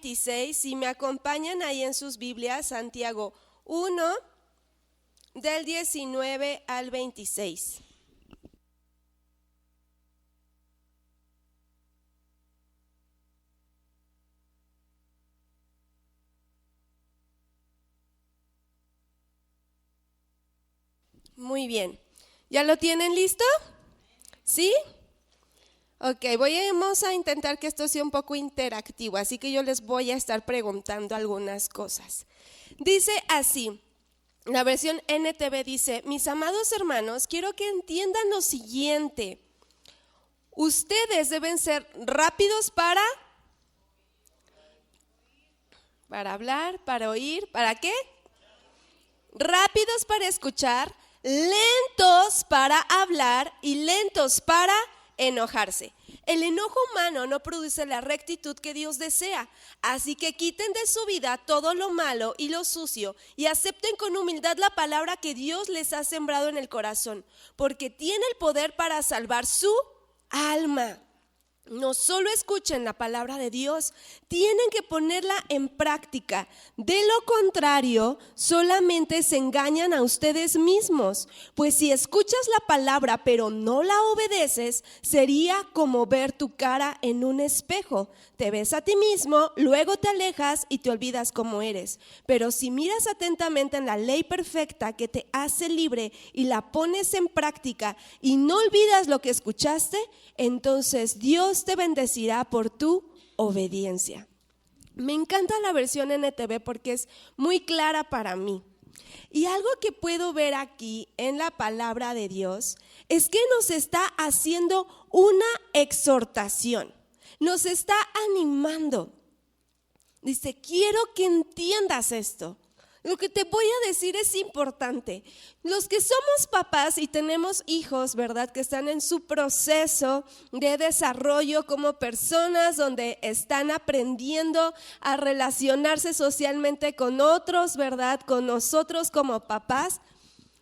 26, si me acompañan ahí en sus Biblias, Santiago 1, del 19 al 26. Muy bien. ¿Ya lo tienen listo? ¿Sí? Ok, vamos a intentar que esto sea un poco interactivo, así que yo les voy a estar preguntando algunas cosas. Dice así, la versión NTV dice: mis amados hermanos, quiero que entiendan lo siguiente. Ustedes deben ser rápidos para hablar, para oír, ¿para qué? Rápidos para escuchar, lentos para hablar y lentos para enojarse. El enojo humano no produce la rectitud que Dios desea, así que quiten de su vida todo lo malo y lo sucio y acepten con humildad la palabra que Dios les ha sembrado en el corazón, porque tiene el poder para salvar su alma. No solo escuchen la palabra de Dios, tienen que ponerla en práctica. De lo contrario, solamente se engañan a ustedes mismos. Pues si escuchas la palabra pero no la obedeces, sería como ver tu cara en un espejo. Te ves a ti mismo, luego te alejas y te olvidas cómo eres. Pero si miras atentamente en la ley perfecta que te hace libre y la pones en práctica y no olvidas lo que escuchaste, entonces Dios te bendecirá por tu obediencia. Me encanta la versión NTV porque es muy clara para mí. Y algo que puedo ver aquí en la palabra de Dios es que nos está haciendo una exhortación, nos está animando. Dice, quiero que entiendas esto. Lo que te voy a decir es importante. Los que somos papás y tenemos hijos, ¿verdad?, que están en su proceso de desarrollo como personas, donde están aprendiendo a relacionarse socialmente con otros, ¿verdad?, con nosotros como papás.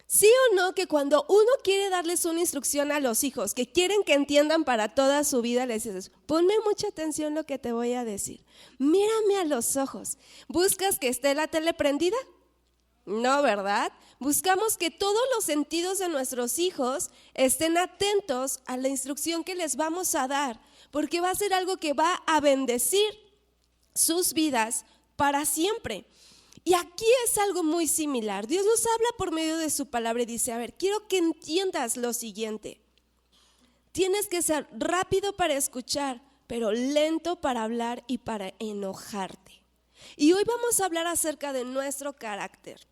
¿Sí o no que cuando uno quiere darles una instrucción a los hijos que quieren que entiendan para toda su vida, les dices, ponme mucha atención lo que te voy a decir, mírame a los ojos? ¿Buscas que esté la tele prendida? No, ¿verdad? Buscamos que todos los sentidos de nuestros hijos estén atentos a la instrucción que les vamos a dar, porque va a ser algo que va a bendecir sus vidas para siempre. Y aquí es algo muy similar. Dios nos habla por medio de su palabra y dice, a ver, quiero que entiendas lo siguiente. Tienes que ser rápido para escuchar, pero lento para hablar y para enojarte. Y hoy vamos a hablar acerca de nuestro carácter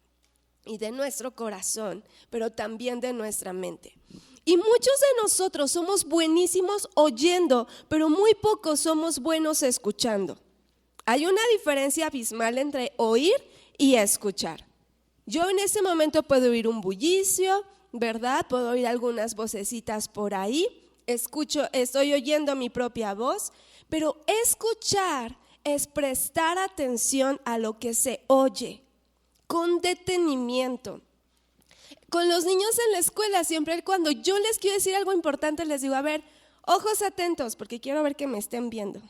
y de nuestro corazón, pero también de nuestra mente. Y muchos de nosotros somos buenísimos oyendo, pero muy pocos somos buenos escuchando. Hay una diferencia abismal entre oír y escuchar. Yo en ese momento puedo oír un bullicio, ¿verdad? Puedo oír algunas vocecitas por ahí, estoy oyendo mi propia voz, pero escuchar es prestar atención a lo que se oye, con detenimiento. Con los niños en la escuela, siempre cuando yo les quiero decir algo importante, les digo, a ver, ojos atentos, porque quiero ver que me estén viendo.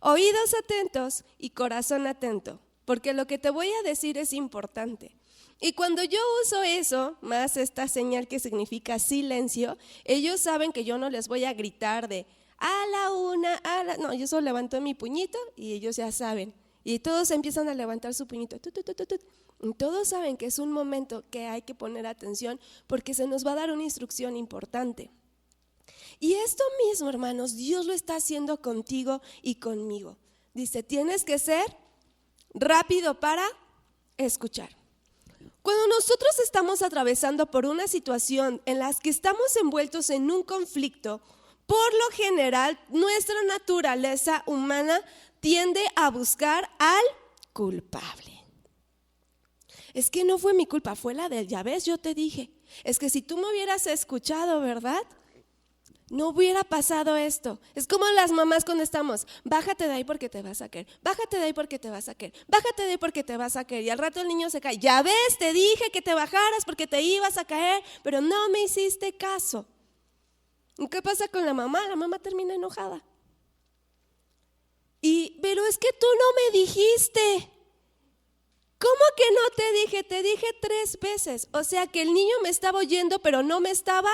Oídos atentos y corazón atento, porque lo que te voy a decir es importante. Y cuando yo uso eso, más esta señal que significa silencio, ellos saben que yo no les voy a gritar de a la una, no, yo solo levanto mi puñito y ellos ya saben. Y todos empiezan a levantar su puñito. Y todos saben que es un momento que hay que poner atención porque se nos va a dar una instrucción importante. Y esto mismo, hermanos, Dios lo está haciendo contigo y conmigo. Dice, tienes que ser rápido para escuchar. Cuando nosotros estamos atravesando por una situación en la que estamos envueltos en un conflicto, por lo general, nuestra naturaleza humana tiende a buscar al culpable. Es que no fue mi culpa, fue la de él, ya ves, yo te dije. Es que si tú me hubieras escuchado, ¿verdad?, no hubiera pasado esto. Es como las mamás cuando estamos, bájate de ahí porque te vas a caer, bájate de ahí porque te vas a caer, bájate de ahí porque te vas a caer. Y al rato el niño se cae, ya ves, te dije que te bajaras porque te ibas a caer, pero no me hiciste caso. ¿Y qué pasa con la mamá? La mamá termina enojada. Pero es que tú no me dijiste. ¿Cómo que no te dije? Te dije 3 veces. O sea que el niño me estaba oyendo, pero no me estaba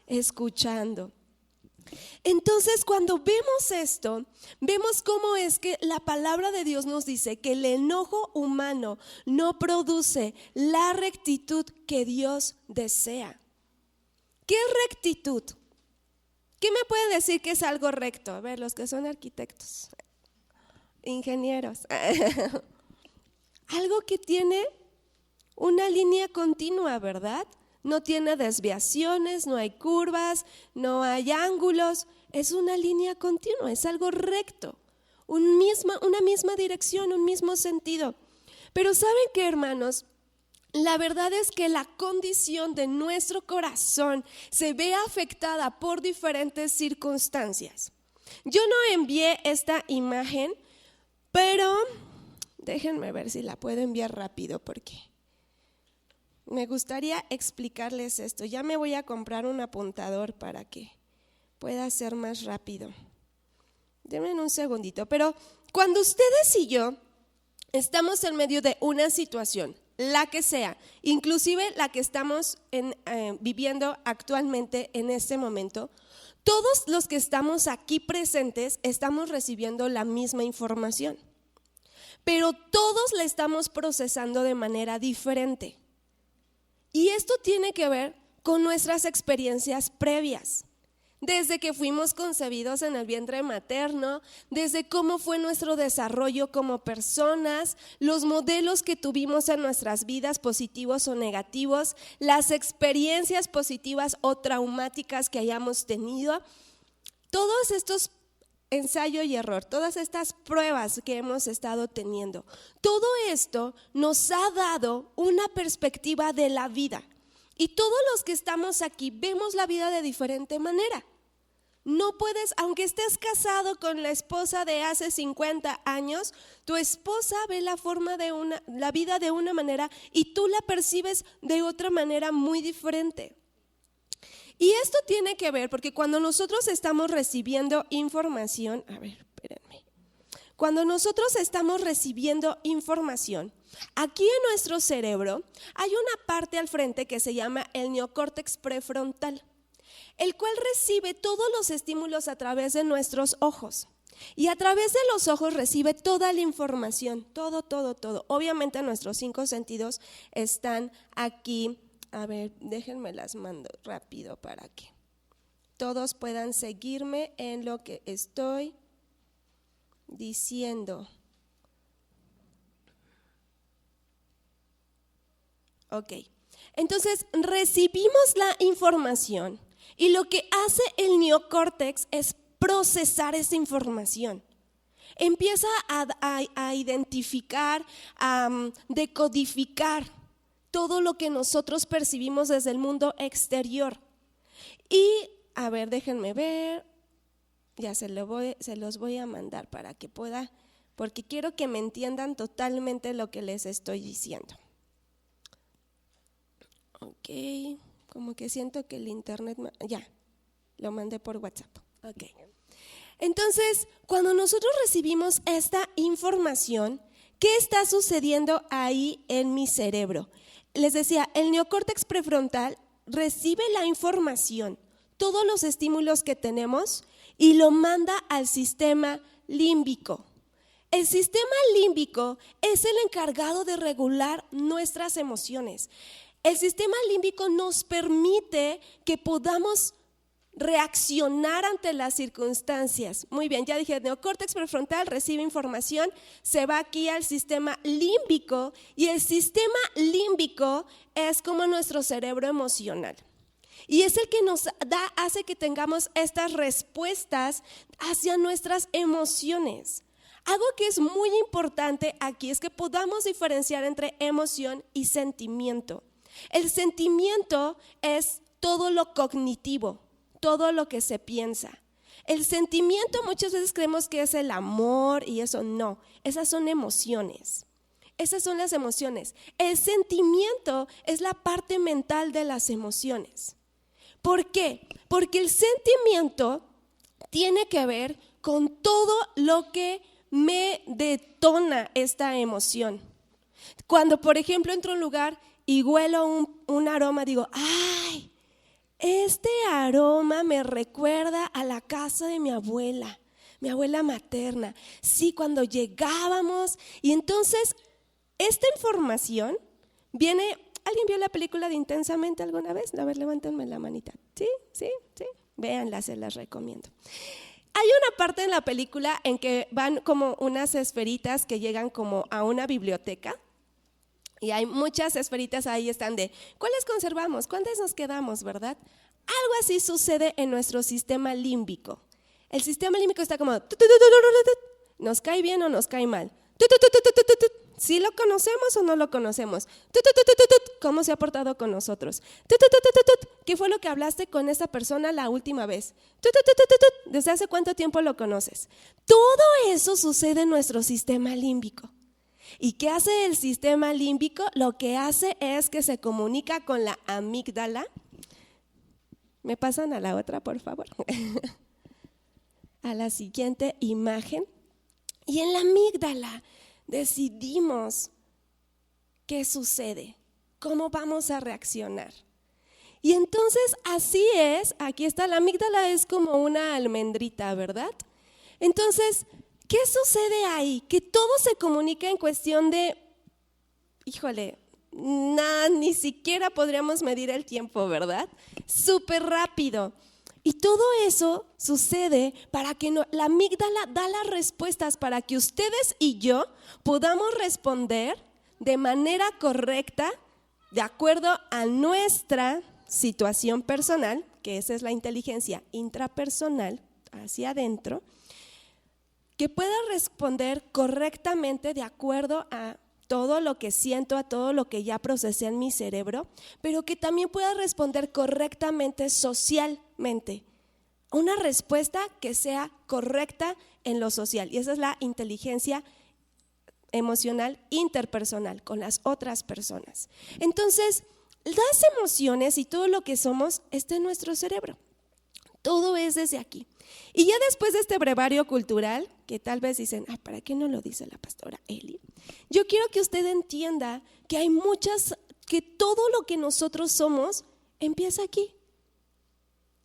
escuchando. Entonces, cuando vemos esto, vemos cómo es que la palabra de Dios nos dice que el enojo humano no produce la rectitud que Dios desea. ¿Qué es rectitud? ¿Qué me puede decir que es algo recto? A ver, los que son arquitectos, ingenieros. Algo que tiene una línea continua, ¿verdad? No tiene desviaciones, no hay curvas, no hay ángulos. Es una línea continua, es algo recto, una misma dirección, un mismo sentido. Pero ¿saben qué, hermanos? La verdad es que la condición de nuestro corazón se ve afectada por diferentes circunstancias. Yo no envié esta imagen, pero déjenme ver si la puedo enviar rápido porque me gustaría explicarles esto. Ya me voy a comprar un apuntador para que pueda ser más rápido. Denme un segundito. Pero cuando ustedes y yo estamos en medio de una situación, la que sea, inclusive la que estamos viviendo actualmente en este momento, todos los que estamos aquí presentes estamos recibiendo la misma información, pero todos la estamos procesando de manera diferente. Y esto tiene que ver con nuestras experiencias previas, desde que fuimos concebidos en el vientre materno, desde cómo fue nuestro desarrollo como personas, los modelos que tuvimos en nuestras vidas, positivos o negativos, las experiencias positivas o traumáticas que hayamos tenido, todos estos ensayo y error, todas estas pruebas que hemos estado teniendo, todo esto nos ha dado una perspectiva de la vida. Y todos los que estamos aquí vemos la vida de diferente manera. No puedes, aunque estés casado con la esposa de hace 50 años, tu esposa ve la vida de una manera y tú la percibes de otra manera muy diferente. Y esto tiene que ver porque cuando nosotros estamos recibiendo información, cuando nosotros estamos recibiendo información, aquí en nuestro cerebro hay una parte al frente que se llama el neocórtex prefrontal, el cual recibe todos los estímulos a través de nuestros ojos. Y a través de los ojos recibe toda la información, todo. Obviamente nuestros 5 sentidos están aquí. A ver, déjenme las mando rápido para que todos puedan seguirme en lo que estoy diciendo. Ok, entonces recibimos la información y lo que hace el neocórtex es procesar esa información. Empieza a identificar, a decodificar todo lo que nosotros percibimos desde el mundo exterior. Y, a ver, déjenme ver, ya se los voy a mandar para que pueda, porque quiero que me entiendan totalmente lo que les estoy diciendo. Ok, como que siento que el internet, ya, lo mandé por WhatsApp. Ok. Entonces, cuando nosotros recibimos esta información, ¿qué está sucediendo ahí en mi cerebro? Les decía, el neocórtex prefrontal recibe la información, todos los estímulos que tenemos y lo manda al sistema límbico. El sistema límbico es el encargado de regular nuestras emociones. El sistema límbico nos permite que podamos reaccionar ante las circunstancias. Muy bien, ya dije, el neocórtex prefrontal recibe información, se va aquí al sistema límbico y el sistema límbico es como nuestro cerebro emocional. Y es el que nos hace que tengamos estas respuestas hacia nuestras emociones. Algo que es muy importante aquí es que podamos diferenciar entre emoción y sentimiento. El sentimiento es todo lo cognitivo, todo lo que se piensa. El sentimiento muchas veces creemos que es el amor y eso no, esas son emociones. Esas son las emociones. El sentimiento es la parte mental de las emociones. ¿Por qué? Porque el sentimiento tiene que ver con todo lo que me detona esta emoción? Cuando, por ejemplo, entro a un lugar y huelo un aroma, digo, ¡ay! Este aroma me recuerda a la casa de mi abuela materna. Sí, cuando llegábamos. Y entonces, esta información viene. ¿Alguien vio la película de Intensamente alguna vez? A ver, levántenme la manita. ¿Sí? Véanla, se las recomiendo. Hay una parte en la película en que van como unas esferitas que llegan como a una biblioteca. Y hay muchas esferitas ahí, están de ¿cuáles conservamos? ¿Cuántas nos quedamos, verdad? Algo así sucede en nuestro sistema límbico. El sistema límbico está como ¿nos cae bien o nos cae mal? ¿Sí lo conocemos o no lo conocemos? ¿Cómo se ha portado con nosotros? ¿Qué fue lo que hablaste con esa persona la última vez? ¿Desde hace cuánto tiempo lo conoces? Todo eso sucede en nuestro sistema límbico. ¿Y qué hace el sistema límbico? Lo que hace es que se comunica con la amígdala. ¿Me pasan a la otra, por favor? A la siguiente imagen. Y en la amígdala decidimos qué sucede, cómo vamos a reaccionar. Y entonces así es, aquí está, la amígdala es como una almendrita, ¿verdad? Entonces, ¿qué sucede ahí? Que todo se comunica en cuestión de, ni siquiera podríamos medir el tiempo, ¿verdad? Súper rápido. Y todo eso sucede para que la amígdala da las respuestas para que ustedes y yo podamos responder de manera correcta, de acuerdo a nuestra situación personal, que esa es la inteligencia intrapersonal, hacia adentro, que pueda responder correctamente de acuerdo a todo lo que siento, a todo lo que ya procesé en mi cerebro, pero que también pueda responder correctamente socialmente. Una respuesta que sea correcta en lo social. Y esa es la inteligencia emocional interpersonal con las otras personas. Entonces, las emociones y todo lo que somos está en nuestro cerebro. Todo es desde aquí. Y ya después de este brevario cultural, que tal vez dicen, ¿para qué no lo dice la pastora Eli? Yo quiero que usted entienda que hay que todo lo que nosotros somos empieza aquí.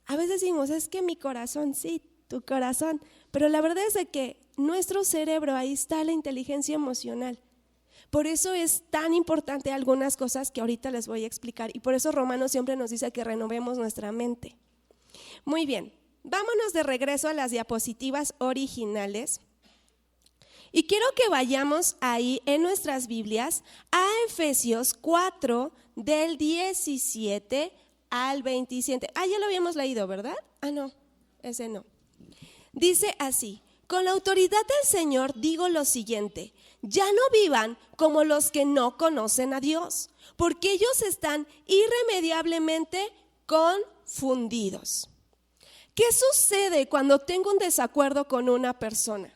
A veces decimos, es que mi corazón, sí, tu corazón, pero la verdad es de que nuestro cerebro, ahí está la inteligencia emocional. Por eso es tan importante algunas cosas que ahorita les voy a explicar y por eso Romanos siempre nos dice que renovemos nuestra mente. Muy bien, vámonos de regreso a las diapositivas originales y quiero que vayamos ahí en nuestras Biblias a Efesios 4 del 17 al 27. Ya lo habíamos leído, ¿verdad? No, ese no. Dice así: con la autoridad del Señor digo lo siguiente, ya no vivan como los que no conocen a Dios, porque ellos están irremediablemente confundidos. ¿Qué sucede cuando tengo un desacuerdo con una persona?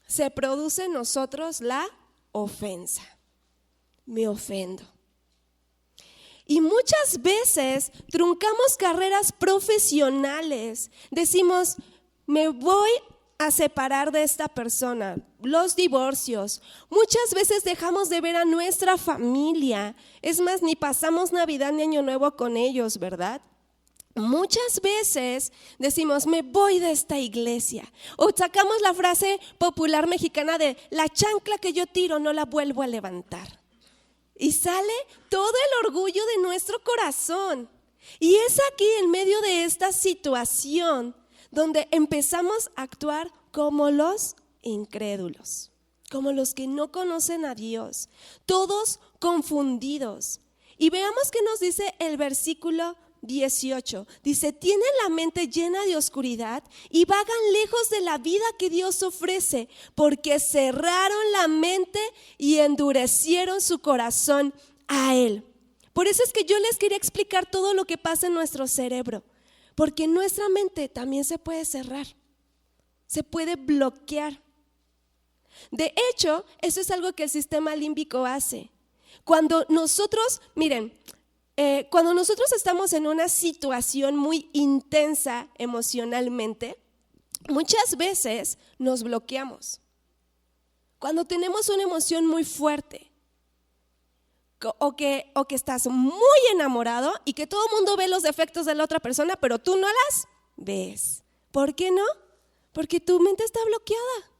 Se produce en nosotros la ofensa. Me ofendo. Y muchas veces truncamos carreras profesionales. Decimos, me voy a separar de esta persona. Los divorcios. Muchas veces dejamos de ver a nuestra familia. Es más, ni pasamos Navidad ni Año Nuevo con ellos, ¿verdad? Muchas veces decimos, me voy de esta iglesia. O sacamos la frase popular mexicana de la chancla que yo tiro no la vuelvo a levantar. Y sale todo el orgullo de nuestro corazón. Y es aquí en medio de esta situación donde empezamos a actuar como los incrédulos, como los que no conocen a Dios, todos confundidos. Y veamos qué nos dice el versículo 18. Dice, tienen la mente llena de oscuridad y vagan lejos de la vida que Dios ofrece, porque cerraron la mente y endurecieron su corazón a Él. Por eso es que yo les quería explicar todo lo que pasa en nuestro cerebro, porque nuestra mente también se puede cerrar, se puede bloquear. De hecho, eso es algo que el sistema límbico hace. Cuando nosotros, cuando nosotros estamos en una situación muy intensa emocionalmente, muchas veces nos bloqueamos. Cuando tenemos una emoción muy fuerte, o que estás muy enamorado y que todo el mundo ve los defectos de la otra persona, pero tú no las ves. ¿Por qué no? Porque tu mente está bloqueada.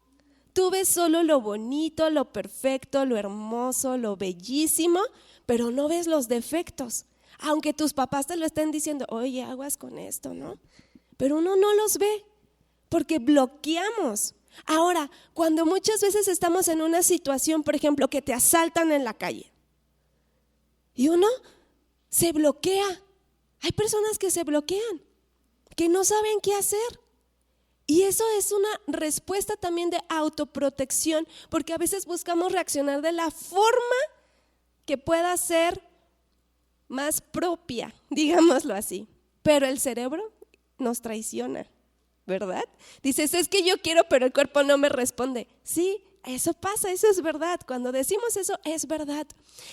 Tú ves solo lo bonito, lo perfecto, lo hermoso, lo bellísimo, pero no ves los defectos. Aunque tus papás te lo estén diciendo, oye, aguas con esto, ¿no? Pero uno no los ve porque bloqueamos. Ahora, cuando muchas veces estamos en una situación, por ejemplo, que te asaltan en la calle y uno se bloquea. Hay personas que se bloquean, que no saben qué hacer. Y eso es una respuesta también de autoprotección, porque a veces buscamos reaccionar de la forma que pueda ser más propia, digámoslo así. Pero el cerebro nos traiciona, ¿verdad? Dices, es que yo quiero, pero el cuerpo no me responde. Sí, eso pasa, eso es verdad. Cuando decimos eso, es verdad.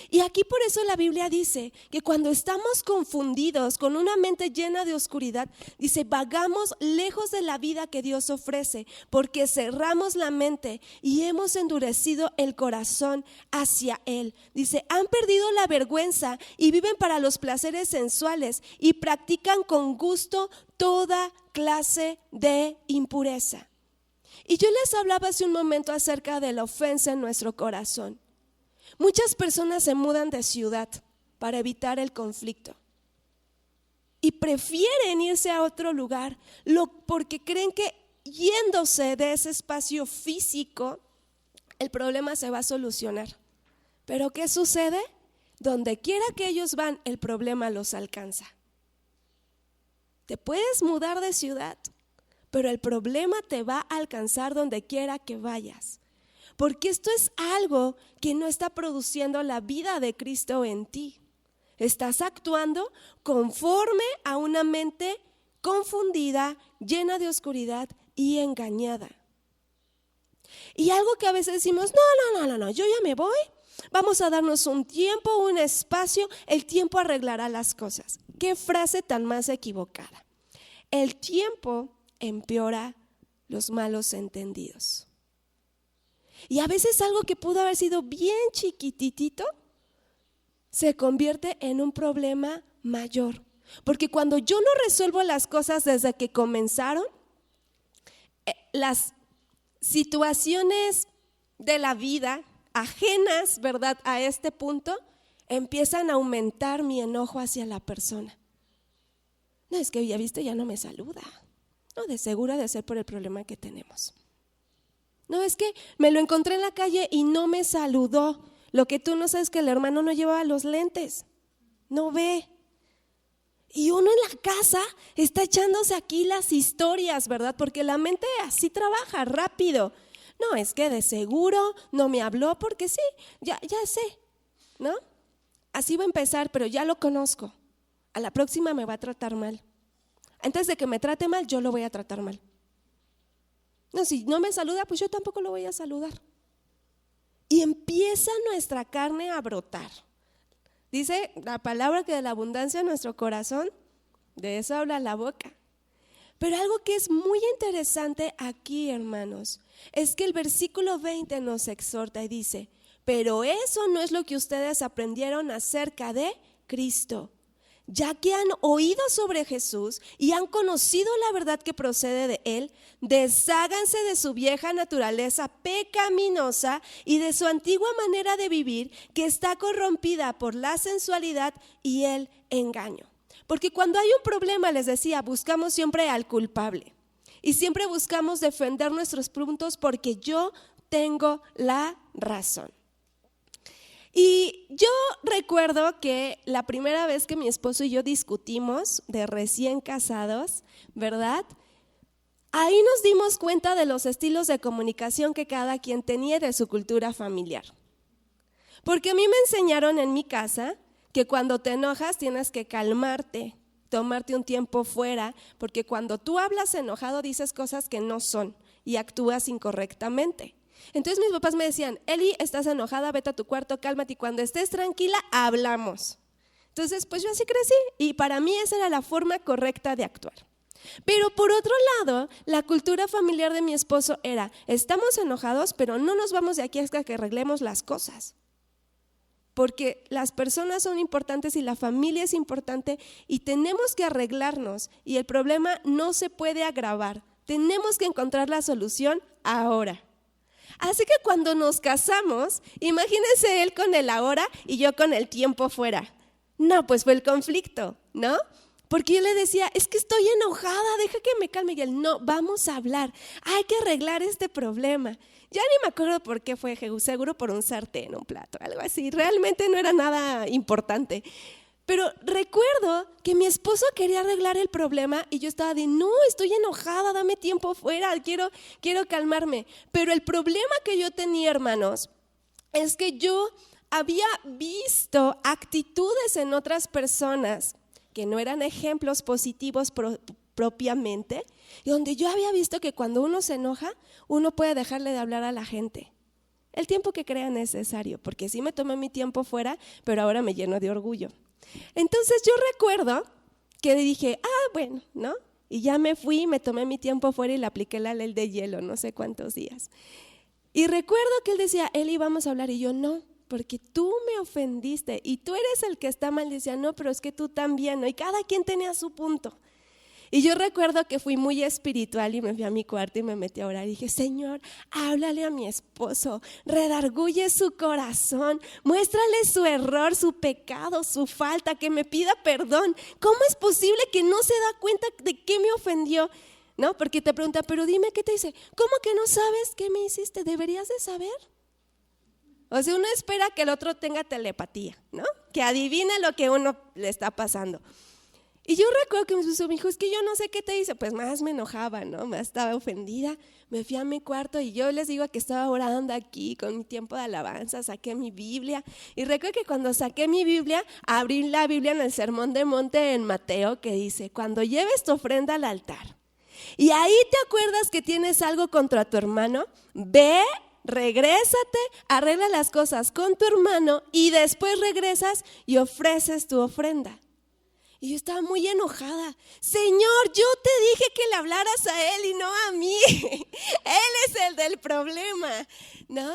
Y aquí por eso la Biblia dice que cuando estamos confundidos, con una mente llena de oscuridad, dice, vagamos lejos de la vida que Dios ofrece, porque cerramos la mente y hemos endurecido el corazón hacia Él. Dice, han perdido la vergüenza y viven para los placeres sensuales y practican con gusto toda clase de impureza. Y yo les hablaba hace un momento acerca de la ofensa en nuestro corazón. Muchas personas se mudan de ciudad para evitar el conflicto y prefieren irse a otro lugar porque creen que yéndose de ese espacio físico el problema se va a solucionar. Pero ¿qué sucede? Donde quiera que ellos van, el problema los alcanza. Te puedes mudar de ciudad, pero el problema te va a alcanzar donde quiera que vayas. Porque esto es algo que no está produciendo la vida de Cristo en ti. Estás actuando conforme a una mente confundida, llena de oscuridad y engañada. Y algo que a veces decimos, no, yo ya me voy. Vamos a darnos un tiempo, un espacio, el tiempo arreglará las cosas. ¿Qué frase tan más equivocada? El tiempo empeora los malos entendidos. Y a veces algo que pudo haber sido bien chiquititito se convierte en un problema mayor. Porque cuando yo no resuelvo las cosas desde que comenzaron, las situaciones de la vida ajenas, ¿verdad?, a este punto, empiezan a aumentar mi enojo hacia la persona. No, es que ya viste, ya no me saluda. No, de seguro ha de ser por el problema que tenemos. No, es que me lo encontré en la calle y no me saludó. Lo que tú no sabes es que el hermano no llevaba los lentes, no ve. Y uno en la casa está echándose aquí las historias, ¿verdad? Porque la mente así trabaja, rápido. No, es que de seguro no me habló porque sí, ya sé, ¿no? Así va a empezar, pero ya lo conozco. A la próxima me va a tratar mal. Antes de que me trate mal, yo lo voy a tratar mal. No, si no me saluda, pues yo tampoco lo voy a saludar. Y empieza nuestra carne a brotar. Dice la palabra que de la abundancia de nuestro corazón, de eso habla la boca. Pero algo que es muy interesante aquí, hermanos, es que el versículo 20 nos exhorta y dice, pero eso no es lo que ustedes aprendieron acerca de Cristo. Ya que han oído sobre Jesús y han conocido la verdad que procede de Él, desháganse de su vieja naturaleza pecaminosa y de su antigua manera de vivir que está corrompida por la sensualidad y el engaño. Porque cuando hay un problema, les decía, buscamos siempre al culpable y siempre buscamos defender nuestros puntos porque yo tengo la razón. Y yo recuerdo que la primera vez que mi esposo y yo discutimos de recién casados, ¿verdad? Ahí nos dimos cuenta de los estilos de comunicación que cada quien tenía de su cultura familiar. Porque a mí me enseñaron en mi casa que cuando te enojas tienes que calmarte, tomarte un tiempo fuera, porque cuando tú hablas enojado dices cosas que no son y actúas incorrectamente. Entonces mis papás me decían, Eli, estás enojada, vete a tu cuarto, cálmate y cuando estés tranquila, hablamos. Entonces pues yo así crecí y para mí esa era la forma correcta de actuar. Pero por otro lado, la cultura familiar de mi esposo era, estamos enojados, pero no nos vamos de aquí hasta que arreglemos las cosas. Porque las personas son importantes y la familia es importante y tenemos que arreglarnos y el problema no se puede agravar. Tenemos que encontrar la solución ahora. Así que cuando nos casamos, imagínense él con el ahora y yo con el tiempo fuera. No, pues fue el conflicto, ¿no? Porque yo le decía, es que estoy enojada, deja que me calme. Y él, no, vamos a hablar, hay que arreglar este problema. Ya ni me acuerdo por qué fue, seguro por un sartén, un plato, algo así. Realmente no era nada importante. Pero recuerdo que mi esposo quería arreglar el problema y yo estaba de, no, estoy enojada, dame tiempo fuera, quiero calmarme. Pero el problema que yo tenía, hermanos, es que yo había visto actitudes en otras personas que no eran ejemplos positivos propiamente, y donde yo había visto que cuando uno se enoja, uno puede dejarle de hablar a la gente. El tiempo que crea necesario, porque sí me tomé mi tiempo fuera, pero ahora me lleno de orgullo. Entonces yo recuerdo que dije, bueno, ¿no? Y ya me fui, me tomé mi tiempo fuera y le apliqué la ley de hielo, no sé cuántos días. Y recuerdo que él decía, Eli, vamos a hablar, y yo no, porque tú me ofendiste y tú eres el que está mal. Decía, no, pero es que tú también, ¿no? Y cada quien tenía su punto. Y yo recuerdo que fui muy espiritual y me fui a mi cuarto y me metí a orar y dije, Señor, háblale a mi esposo, redarguye su corazón, muéstrale su error, su pecado, su falta, que me pida perdón. ¿Cómo es posible que no se da cuenta de qué me ofendió? ¿No? Porque te pregunta, pero dime, ¿qué te dice? ¿Cómo que no sabes qué me hiciste? ¿Deberías de saber? O sea, uno espera que el otro tenga telepatía, ¿no? Que adivine lo que uno le está pasando. Y yo recuerdo que mi esposo me dijo, es que yo no sé qué te hice, pues más me enojaba, ¿no? Más estaba ofendida. Me fui a mi cuarto y yo les digo que estaba orando aquí con mi tiempo de alabanza, saqué mi Biblia. Y recuerdo que cuando saqué mi Biblia, abrí la Biblia en el Sermón del Monte en Mateo, que dice, cuando lleves tu ofrenda al altar y ahí te acuerdas que tienes algo contra tu hermano, ve, regrésate, arregla las cosas con tu hermano y después regresas y ofreces tu ofrenda. Y yo estaba muy enojada. Señor, yo te dije que le hablaras a él y no a mí. Él es el del problema, ¿no?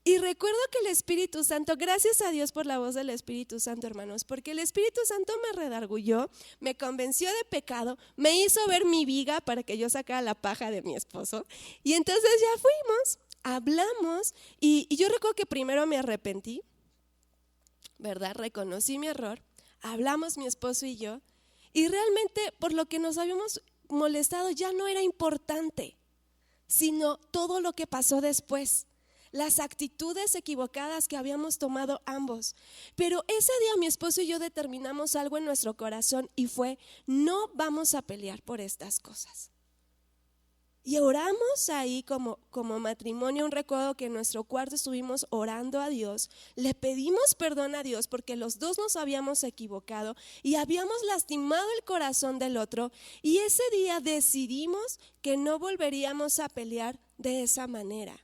Y recuerdo que el Espíritu Santo, gracias a Dios por la voz del Espíritu Santo, hermanos, porque el Espíritu Santo me redarguyó, me convenció de pecado, me hizo ver mi viga para que yo sacara la paja de mi esposo. Y entonces ya fuimos, hablamos, y yo recuerdo que primero me arrepentí, ¿verdad? Reconocí mi error. Hablamos mi esposo y yo, y realmente por lo que nos habíamos molestado ya no era importante, sino todo lo que pasó después, las actitudes equivocadas que habíamos tomado ambos. Pero ese día mi esposo y yo determinamos algo en nuestro corazón y fue, no vamos a pelear por estas cosas. Y oramos ahí como matrimonio. Un recuerdo que en nuestro cuarto estuvimos orando a Dios, le pedimos perdón a Dios porque los dos nos habíamos equivocado y habíamos lastimado el corazón del otro, y ese día decidimos que no volveríamos a pelear de esa manera,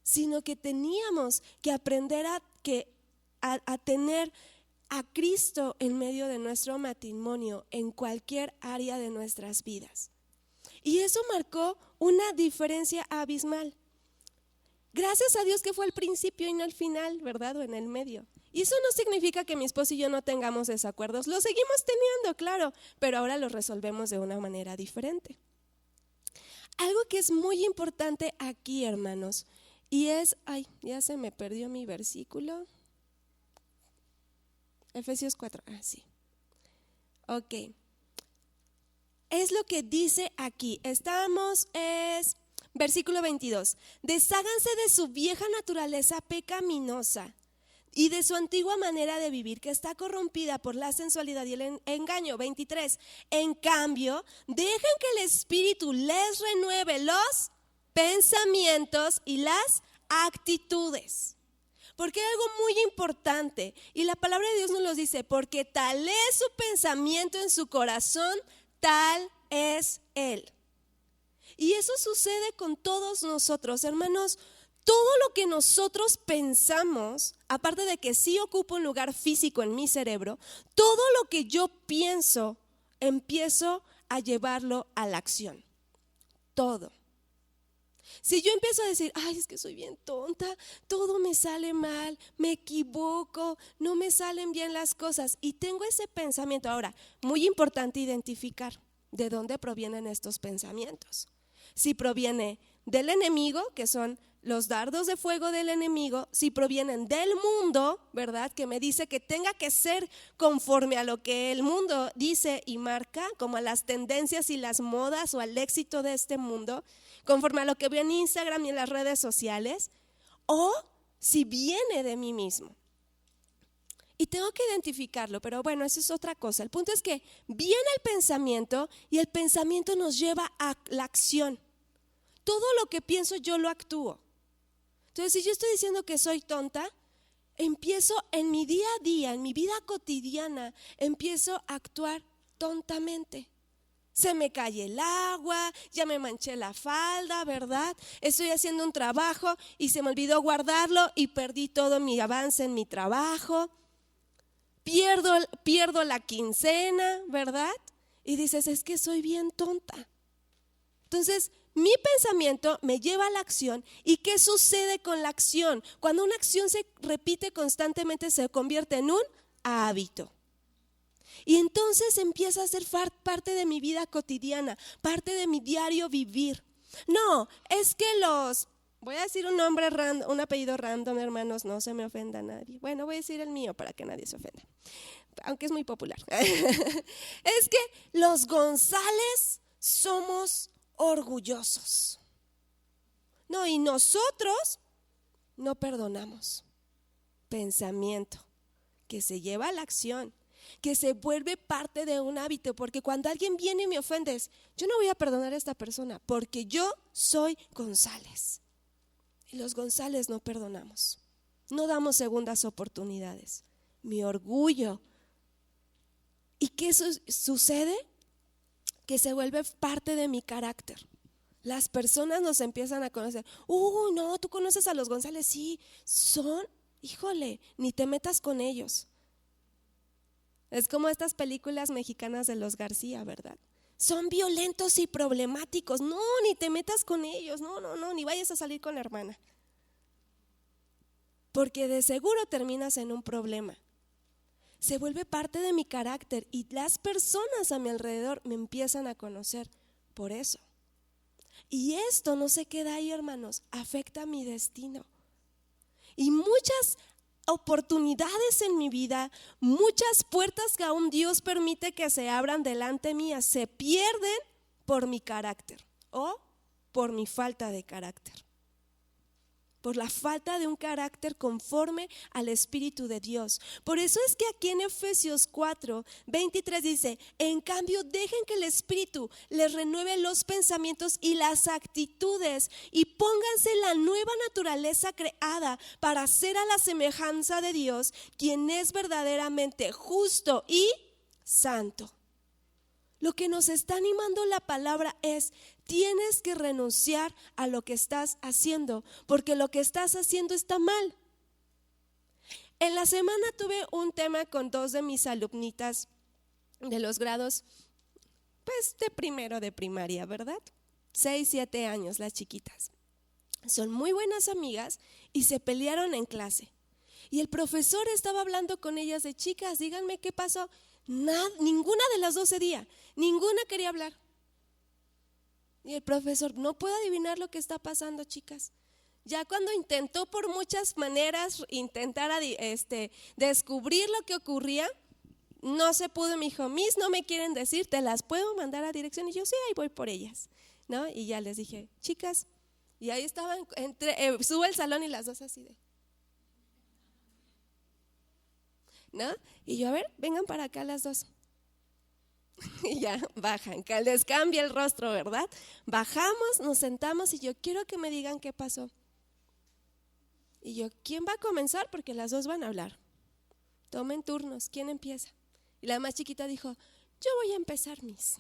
sino que teníamos que aprender a tener a Cristo en medio de nuestro matrimonio en cualquier área de nuestras vidas. Y eso marcó una diferencia abismal. Gracias a Dios que fue al principio y no al final, ¿verdad? O en el medio. Y eso no significa que mi esposo y yo no tengamos desacuerdos. Los seguimos teniendo, claro, pero ahora los resolvemos de una manera diferente. Algo que es muy importante aquí, hermanos, y es, ya se me perdió mi versículo. Efesios 4, sí. Ok. Es lo que dice aquí. Es versículo 22. Desháganse de su vieja naturaleza pecaminosa y de su antigua manera de vivir, que está corrompida por la sensualidad y el engaño. 23. En cambio, dejen que el Espíritu les renueve los pensamientos y las actitudes. Porque hay algo muy importante, y la palabra de Dios nos lo dice, porque tal es su pensamiento en su corazón, tal es Él. Y eso sucede con todos nosotros, hermanos. Todo lo que nosotros pensamos, aparte de que sí ocupa un lugar físico en mi cerebro, todo lo que yo pienso, empiezo a llevarlo a la acción. Todo. Si yo empiezo a decir, ay, es que soy bien tonta, todo me sale mal, me equivoco, no me salen bien las cosas, y tengo ese pensamiento. Ahora, muy importante identificar de dónde provienen estos pensamientos. Si proviene del enemigo, que son los dardos de fuego del enemigo, si provienen del mundo, ¿verdad? Que me dice que tenga que ser conforme a lo que el mundo dice y marca, como a las tendencias y las modas o al éxito de este mundo, conforme a lo que veo en Instagram y en las redes sociales, o si viene de mí mismo. Y tengo que identificarlo, pero bueno, eso es otra cosa. El punto es que viene el pensamiento y el pensamiento nos lleva a la acción. Todo lo que pienso yo lo actúo. Entonces, si yo estoy diciendo que soy tonta, empiezo en mi día a día, en mi vida cotidiana, empiezo a actuar tontamente. Se me cae el agua, ya me manché la falda, ¿verdad? Estoy haciendo un trabajo y se me olvidó guardarlo y perdí todo mi avance en mi trabajo. Pierdo la quincena, ¿verdad? Y dices, es que soy bien tonta. Entonces, mi pensamiento me lleva a la acción. ¿Y qué sucede con la acción? Cuando una acción se repite constantemente, se convierte en un hábito. Y entonces empieza a ser parte de mi vida cotidiana, parte de mi diario vivir. No, es que voy a decir un nombre random, un apellido random, hermanos, no se me ofenda a nadie. Bueno, voy a decir el mío para que nadie se ofenda, aunque es muy popular. Es que los González somos orgullosos. No, y nosotros no perdonamos. Pensamiento que se lleva a la acción, que se vuelve parte de un hábito, porque cuando alguien viene y me ofende, yo no voy a perdonar a esta persona porque yo soy González. Y los González no perdonamos, no damos segundas oportunidades. Mi orgullo. ¿Y qué sucede? Que se vuelve parte de mi carácter. Las personas nos empiezan a conocer. No, tú conoces a los González, sí, híjole, ni te metas con ellos. Es como estas películas mexicanas de los García, ¿verdad? Son violentos y problemáticos. No, ni te metas con ellos. No, ni vayas a salir con la hermana. Porque de seguro terminas en un problema. Se vuelve parte de mi carácter y las personas a mi alrededor me empiezan a conocer por eso. Y esto no se queda ahí, hermanos, afecta mi destino. Y muchas oportunidades en mi vida, muchas puertas que aún Dios permite que se abran delante mía, se pierden por mi carácter o por mi falta de carácter. Por la falta de un carácter conforme al Espíritu de Dios. Por eso es que aquí en Efesios 4:23 dice, en cambio dejen que el Espíritu les renueve los pensamientos y las actitudes y pónganse la nueva naturaleza creada para ser a la semejanza de Dios, quien es verdaderamente justo y santo. Lo que nos está animando la palabra es, tienes que renunciar a lo que estás haciendo, porque lo que estás haciendo está mal. En la semana tuve un tema con 2 de mis alumnitas de los grados, pues de primero de primaria, ¿verdad? 6, 7 años las chiquitas. Son muy buenas amigas y se pelearon en clase. Y el profesor estaba hablando con ellas de, chicas, díganme qué pasó. Ninguna de las 2 cedía, ninguna quería hablar. Y el profesor, no puedo adivinar lo que está pasando, chicas. Ya cuando intentó por muchas maneras descubrir lo que ocurría, no se pudo. Me dijo, Miss, no me quieren decir, ¿te las puedo mandar a dirección? Y yo, sí, ahí voy por ellas, ¿no? Y ya les dije, chicas, y ahí estaban, subo al salón y las 2 así de, ¿no? Y yo, a ver, vengan para acá las 2. Y ya bajan, que les cambia el rostro, ¿verdad? Bajamos, nos sentamos y yo, quiero que me digan qué pasó. Y yo, ¿quién va a comenzar? Porque las 2 van a hablar. Tomen turnos, ¿quién empieza? Y la más chiquita dijo, yo voy a empezar, Miss.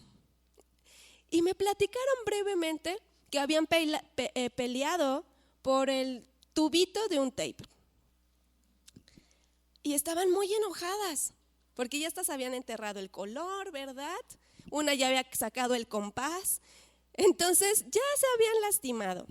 Y me platicaron brevemente que habían peleado por el tubito de un tape. Y estaban muy enojadas, porque ya estas habían enterrado el color, ¿verdad? una ya había sacado el compás, entonces ya se habían lastimado.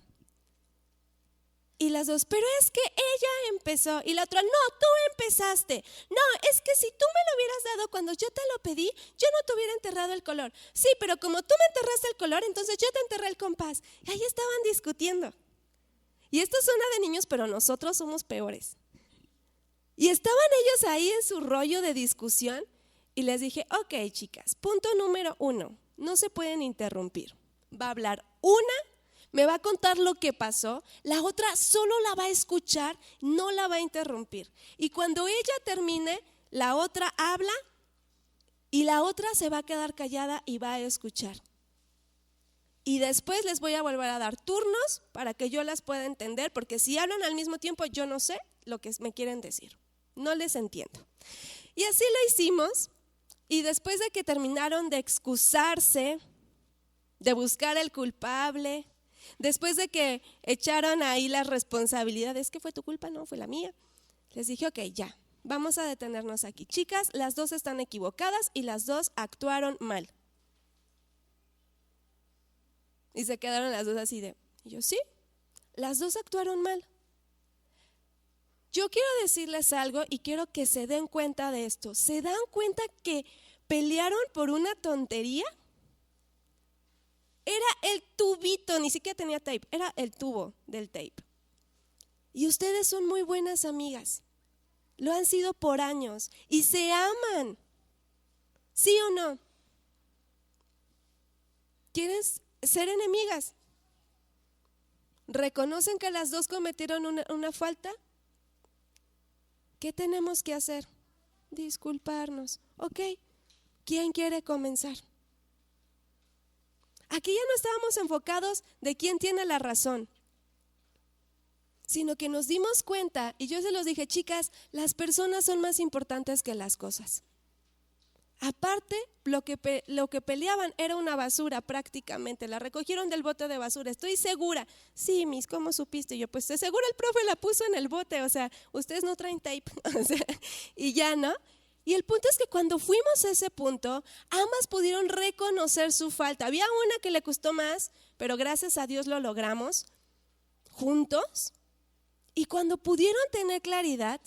Y las dos, pero es que ella empezó. Y la otra, no, tú empezaste. No, es que si tú me lo hubieras dado cuando yo te lo pedí, yo no te hubiera enterrado el color. Sí, pero como tú me enterraste el color, entonces yo te enterré el compás. Y ahí estaban discutiendo. Y esto suena de niños, pero nosotros somos peores. Y estaban ellos ahí en su rollo de discusión. Y les dije, ok, chicas, punto número 1, no se pueden interrumpir. Va a hablar una, me va a contar lo que pasó, la otra solo la va a escuchar, no la va a interrumpir. Y cuando ella termine, la otra habla y la otra se va a quedar callada y va a escuchar. Y después les voy a volver a dar turnos para que yo las pueda entender, porque si hablan al mismo tiempo yo no sé lo que me quieren decir, no les entiendo. Y así lo hicimos, y después de que terminaron de excusarse, de buscar el culpable, después de que echaron ahí las responsabilidades, ¿que fue tu culpa? No, fue la mía. Les dije, ok, ya, vamos a detenernos aquí. Chicas, las dos están equivocadas y las dos actuaron mal. Y se quedaron las dos así de, y yo, sí, las dos actuaron mal. Yo quiero decirles algo y quiero que se den cuenta de esto. ¿Se dan cuenta que pelearon por una tontería? Era el tubito, ni siquiera tenía tape, era el tubo del tape. Y ustedes son muy buenas amigas, lo han sido por años y se aman, ¿sí o no? ¿Quieren ser enemigas? ¿Reconocen que las dos cometieron una falta? ¿Qué tenemos que hacer? Disculparnos. Ok, ¿quién quiere comenzar? Aquí ya no estábamos enfocados de quién tiene la razón, sino que nos dimos cuenta, y yo se los dije, chicas, las personas son más importantes que las cosas. Aparte, lo que peleaban era una basura prácticamente, la recogieron del bote de basura, estoy segura. Sí, Miss, ¿cómo supiste? Y yo, pues seguro el profe la puso en el bote, o sea, ustedes no traen tape, o sea, y ya, ¿no? Y el punto es que cuando fuimos a ese punto, ambas pudieron reconocer su falta. Había una que le costó más, pero gracias a Dios lo logramos juntos. Y cuando pudieron tener claridad,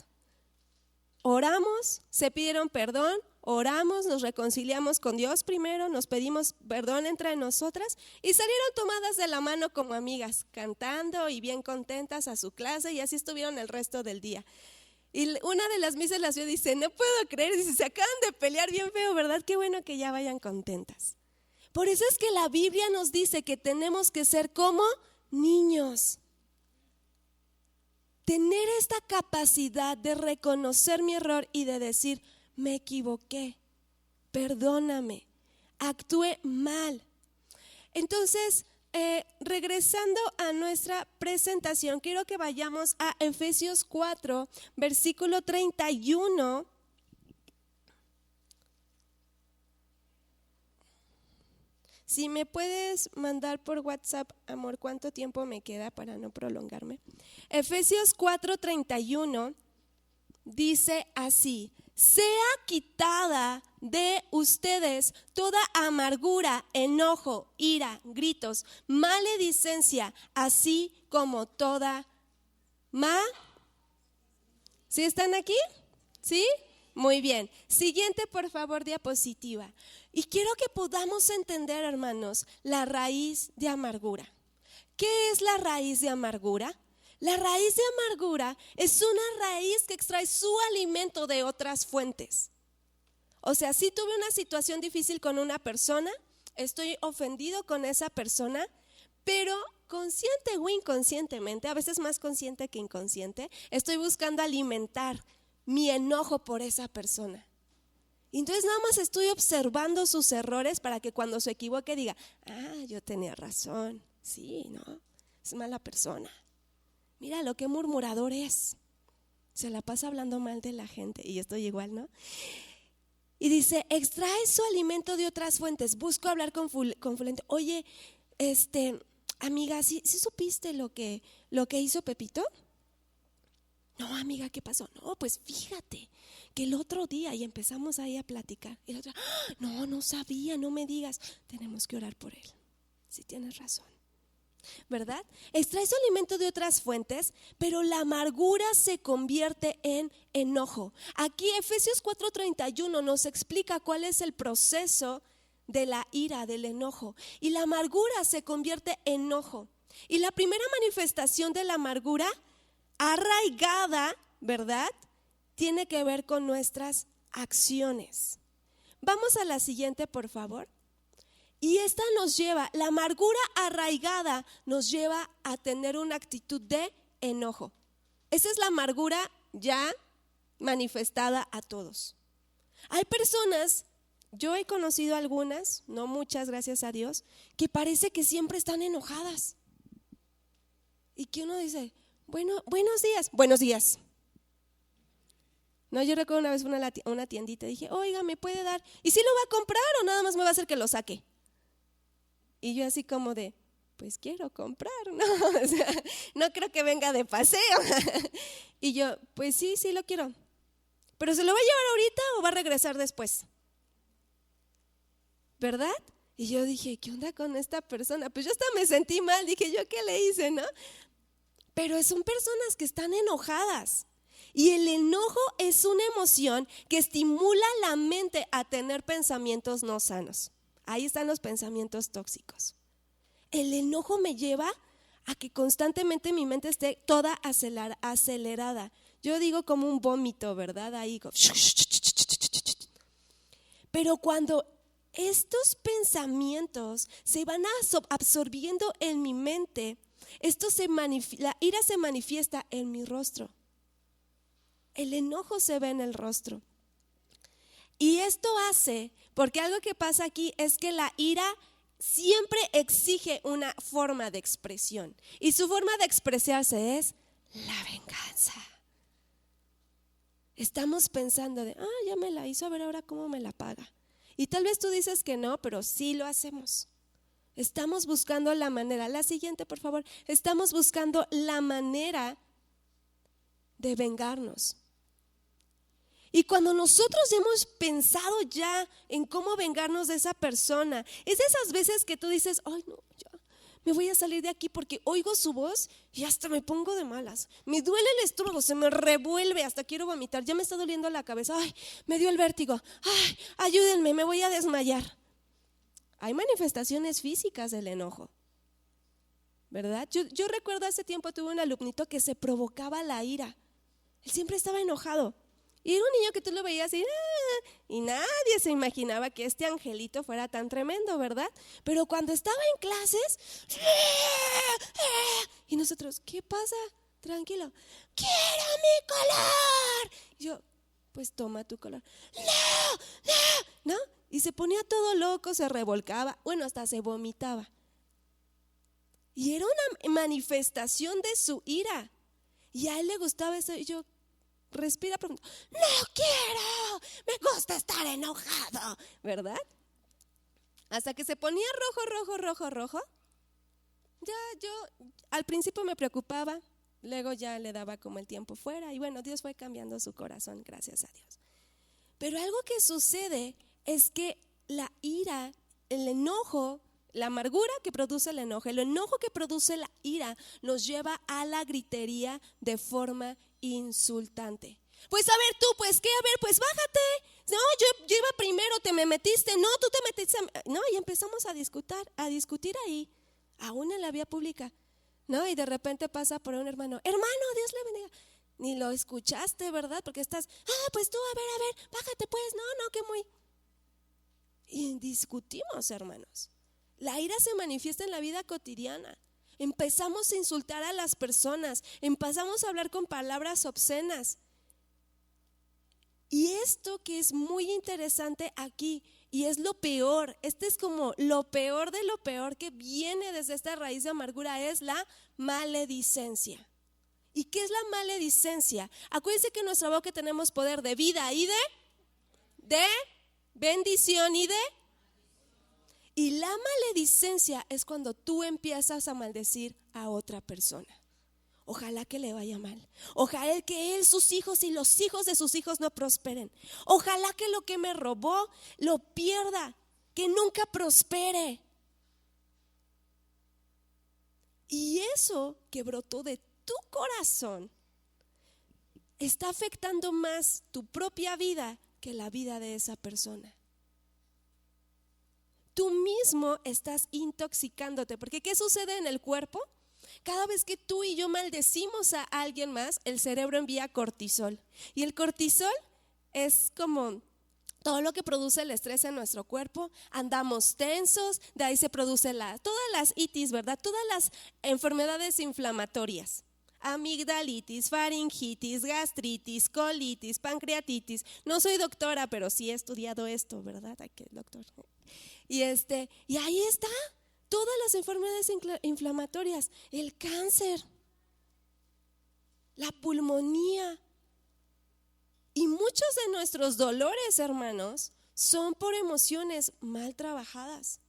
oramos, se pidieron perdón, oramos, nos reconciliamos con Dios primero, nos pedimos perdón entre nosotras y salieron tomadas de la mano como amigas, cantando y bien contentas a su clase, y así estuvieron el resto del día. Y una de las misas las vio y dice, no puedo creer, dice, se acaban de pelear bien feo, ¿verdad? Qué bueno que ya vayan contentas. Por eso es que la Biblia nos dice que tenemos que ser como niños. Tener esta capacidad de reconocer mi error y de decir, me equivoqué, perdóname, actué mal. Entonces, regresando a nuestra presentación, quiero que vayamos a Efesios 4, versículo 31. Si me puedes mandar por WhatsApp, amor, ¿cuánto tiempo me queda para no prolongarme? Efesios 4:31 dice así: sea quitada de ustedes toda amargura, enojo, ira, gritos, maledicencia, así como toda ¿Sí están aquí? ¿Sí? Muy bien. Siguiente, por favor, diapositiva. Y quiero que podamos entender, hermanos, la raíz de amargura. ¿Qué es la raíz de amargura? La raíz de amargura es una raíz que extrae su alimento de otras fuentes. O sea, si tuve una situación difícil con una persona, estoy ofendido con esa persona, pero consciente o inconscientemente, a veces más consciente que inconsciente, estoy buscando alimentar mi enojo por esa persona. Y entonces nada más estoy observando sus errores para que cuando se equivoque diga, yo tenía razón, sí, ¿no? Es mala persona. Mira lo que murmurador es. Se la pasa hablando mal de la gente y yo estoy igual, ¿no? Y dice, extrae su alimento de otras fuentes. Busco hablar con fulano. Oye, amiga, ¿sí supiste lo que hizo Pepito? No, amiga, ¿qué pasó? No, pues fíjate que el otro día, y empezamos ahí a platicar, y la otra, no sabía, no me digas, tenemos que orar por él. Sí, tienes razón, ¿verdad? Extrae su alimento de otras fuentes, pero la amargura se convierte en enojo. Aquí Efesios 4:31 nos explica cuál es el proceso de la ira, del enojo. Y la amargura se convierte en enojo. Y la primera manifestación de la amargura arraigada, ¿verdad?, tiene que ver con nuestras acciones. Vamos a la siguiente, por favor. Y esta nos lleva, la amargura arraigada nos lleva a tener una actitud de enojo. Esa es la amargura ya manifestada a todos. Hay personas, yo he conocido algunas, no muchas, gracias a Dios, que parece que siempre están enojadas. Y que uno dice, bueno, buenos días. No, yo recuerdo una vez una tiendita, dije, oiga, ¿me puede dar? ¿Y si lo va a comprar o nada más me va a hacer que lo saque? Y yo así como de, pues quiero comprar, ¿no? O sea, no creo que venga de paseo. Y yo, pues sí lo quiero. ¿Pero se lo va a llevar ahorita o va a regresar después? ¿Verdad? Y yo dije, ¿qué onda con esta persona? Pues yo hasta me sentí mal, dije, ¿yo qué le hice, no? Pero son personas que están enojadas. Y el enojo es una emoción que estimula la mente a tener pensamientos no sanos. Ahí están los pensamientos tóxicos. El enojo me lleva a que constantemente mi mente esté toda acelerada. Yo digo como un vómito, ¿verdad? Ahí. Pero cuando estos pensamientos se van absorbiendo en mi mente, la ira se manifiesta en mi rostro. El enojo se ve en el rostro. Y esto hace, porque algo que pasa aquí es que la ira siempre exige una forma de expresión. Y su forma de expresarse es la venganza. Estamos pensando de, ya me la hizo, a ver ahora cómo me la paga. Y tal vez tú dices que no, pero sí lo hacemos. Estamos buscando la manera. La siguiente, por favor. Estamos buscando la manera de vengarnos. Y cuando nosotros hemos pensado ya en cómo vengarnos de esa persona, es de esas veces que tú dices, ay no, ya me voy a salir de aquí porque oigo su voz y hasta me pongo de malas. Me duele el estómago, se me revuelve, hasta quiero vomitar, ya me está doliendo la cabeza, ay, me dio el vértigo, ay, ayúdenme, me voy a desmayar. Hay manifestaciones físicas del enojo, ¿verdad? Yo recuerdo hace tiempo tuve un alumnito que se provocaba la ira. Él siempre estaba enojado. Y era un niño que tú lo veías y nadie se imaginaba que este angelito fuera tan tremendo, ¿verdad? Pero cuando estaba en clases, y nosotros, ¿qué pasa? Tranquilo. ¡Quiero mi color! Y yo, pues toma tu color. ¡No! Y se ponía todo loco, se revolcaba, bueno, hasta se vomitaba. Y era una manifestación de su ira. Y a él le gustaba eso. Y yo, respira profundo. No quiero, me gusta estar enojado, ¿verdad? Hasta que se ponía rojo. Ya yo al principio me preocupaba, luego ya le daba como el tiempo fuera y bueno, Dios fue cambiando su corazón, gracias a Dios. Pero algo que sucede es que la ira, el enojo, la amargura que produce el enojo que produce la ira nos lleva a la gritería de forma insultante. Pues a ver tú, pues qué, a ver, pues bájate. No, yo iba primero, te me metiste. No, tú te metiste. No, y empezamos a discutir ahí, aún en la vía pública. No, y de repente pasa por un hermano, Dios le bendiga. Ni lo escuchaste, ¿verdad? Porque estás, pues tú, a ver, bájate pues. No, que muy. Y discutimos, hermanos. La ira se manifiesta en la vida cotidiana. Empezamos a insultar a las personas, empezamos a hablar con palabras obscenas. Y esto que es muy interesante aquí, y es lo peor, este es como lo peor de lo peor que viene desde esta raíz de amargura, es la maledicencia. ¿Y qué es la maledicencia? Acuérdense que en nuestra boca tenemos poder de vida y de bendición y la maledicencia es cuando tú empiezas a maldecir a otra persona ojalá que le vaya mal. Ojalá que él, sus hijos y los hijos de sus hijos no prosperen. Ojalá que lo que me robó lo pierda, que nunca prospere. Y eso que brotó de tu corazón está afectando más tu propia vida que la vida de esa persona. Tú mismo estás intoxicándote, porque ¿qué sucede en el cuerpo? Cada vez que tú y yo maldecimos a alguien más, el cerebro envía cortisol. Y el cortisol es como todo lo que produce el estrés en nuestro cuerpo. Andamos tensos, de ahí se produce todas las itis, ¿verdad? Todas las enfermedades inflamatorias. Amigdalitis, faringitis, gastritis, colitis, pancreatitis. No soy doctora, pero sí he estudiado esto, ¿verdad? Ay, qué doctor. Y ahí está, todas las enfermedades inflamatorias, el cáncer, la pulmonía. Y muchos de nuestros dolores, hermanos, son por emociones mal trabajadas.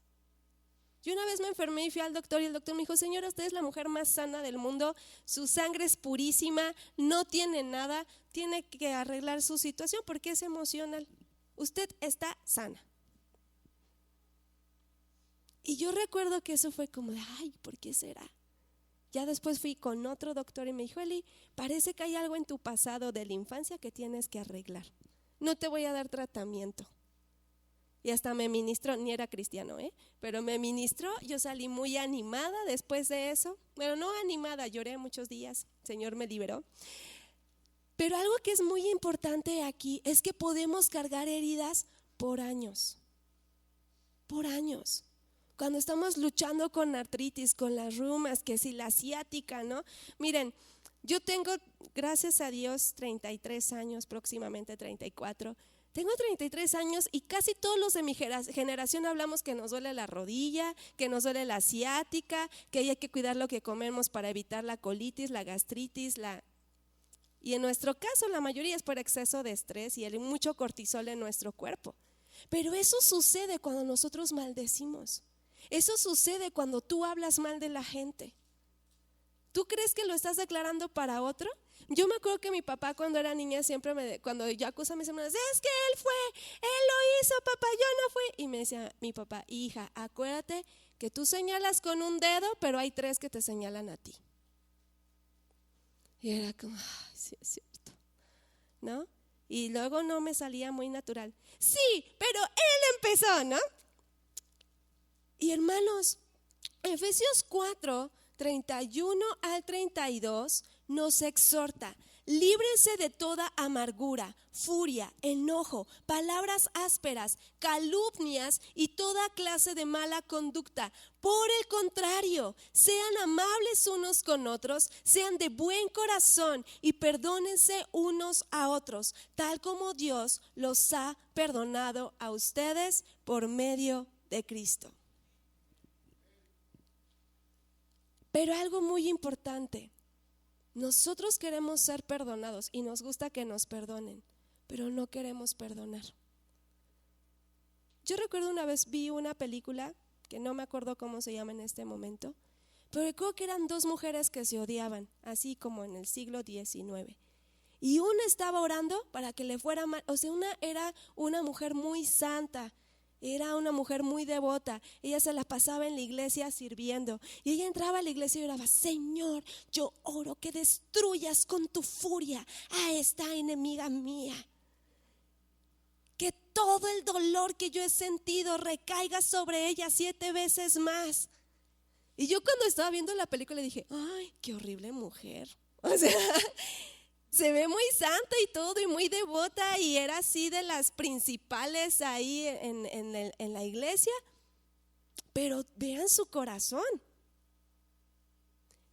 Yo una vez me enfermé y fui al doctor y el doctor me dijo: señora, usted es la mujer más sana del mundo, su sangre es purísima, no tiene nada, tiene que arreglar su situación porque es emocional. Usted está sana. Y yo recuerdo que eso fue como de, ay, ¿por qué será? Ya después fui con otro doctor y me dijo: Eli, parece que hay algo en tu pasado de la infancia que tienes que arreglar. No te voy a dar tratamiento. Y hasta me ministró, ni era cristiano, pero me ministró. Yo salí muy animada después de eso. Bueno, no animada, lloré muchos días, el Señor me liberó. Pero algo que es muy importante aquí es que podemos cargar heridas por años. Por años. Cuando estamos luchando con artritis, con las reumas, que si la ciática, ¿no? Miren, yo tengo, gracias a Dios, 33 años, próximamente 34. Tengo 33 años y casi todos los de mi generación hablamos que nos duele la rodilla, que nos duele la ciática, que hay que cuidar lo que comemos para evitar la colitis, la gastritis, y en nuestro caso la mayoría es por exceso de estrés y hay mucho cortisol en nuestro cuerpo. Pero eso sucede cuando nosotros maldecimos. Eso sucede cuando tú hablas mal de la gente. ¿Tú crees que lo estás declarando para otro? Yo me acuerdo que mi papá cuando era niña siempre cuando yo acuso a mis hermanas, es que él lo hizo, papá, yo no fui. Y me decía mi papá: hija, acuérdate que tú señalas con un dedo, pero hay 3 que te señalan a ti. Y era como, ay, sí es cierto, ¿no? Y luego no me salía muy natural. Sí, pero él empezó, ¿no? Y hermanos, Efesios 4, 31 al 32 nos exhorta: líbrense de toda amargura, furia, enojo, palabras ásperas, calumnias y toda clase de mala conducta. Por el contrario, sean amables unos con otros, sean de buen corazón y perdónense unos a otros, tal como Dios los ha perdonado a ustedes por medio de Cristo. Pero algo muy importante, nosotros queremos ser perdonados y nos gusta que nos perdonen, pero no queremos perdonar. Yo recuerdo una vez vi una película, que no me acuerdo cómo se llama en este momento, pero recuerdo que eran 2 mujeres que se odiaban, así como en el siglo XIX. Y una estaba orando para que le fuera mal, o sea, una era una mujer muy santa. Era una mujer muy devota, ella se la pasaba en la iglesia sirviendo y ella entraba a la iglesia y oraba: Señor, yo oro que destruyas con tu furia a esta enemiga mía, que todo el dolor que yo he sentido recaiga sobre ella 7 veces más. Y yo cuando estaba viendo la película dije: ay, qué horrible mujer, o sea, se ve muy santa y todo y muy devota y era así de las principales ahí en la iglesia, pero vean su corazón.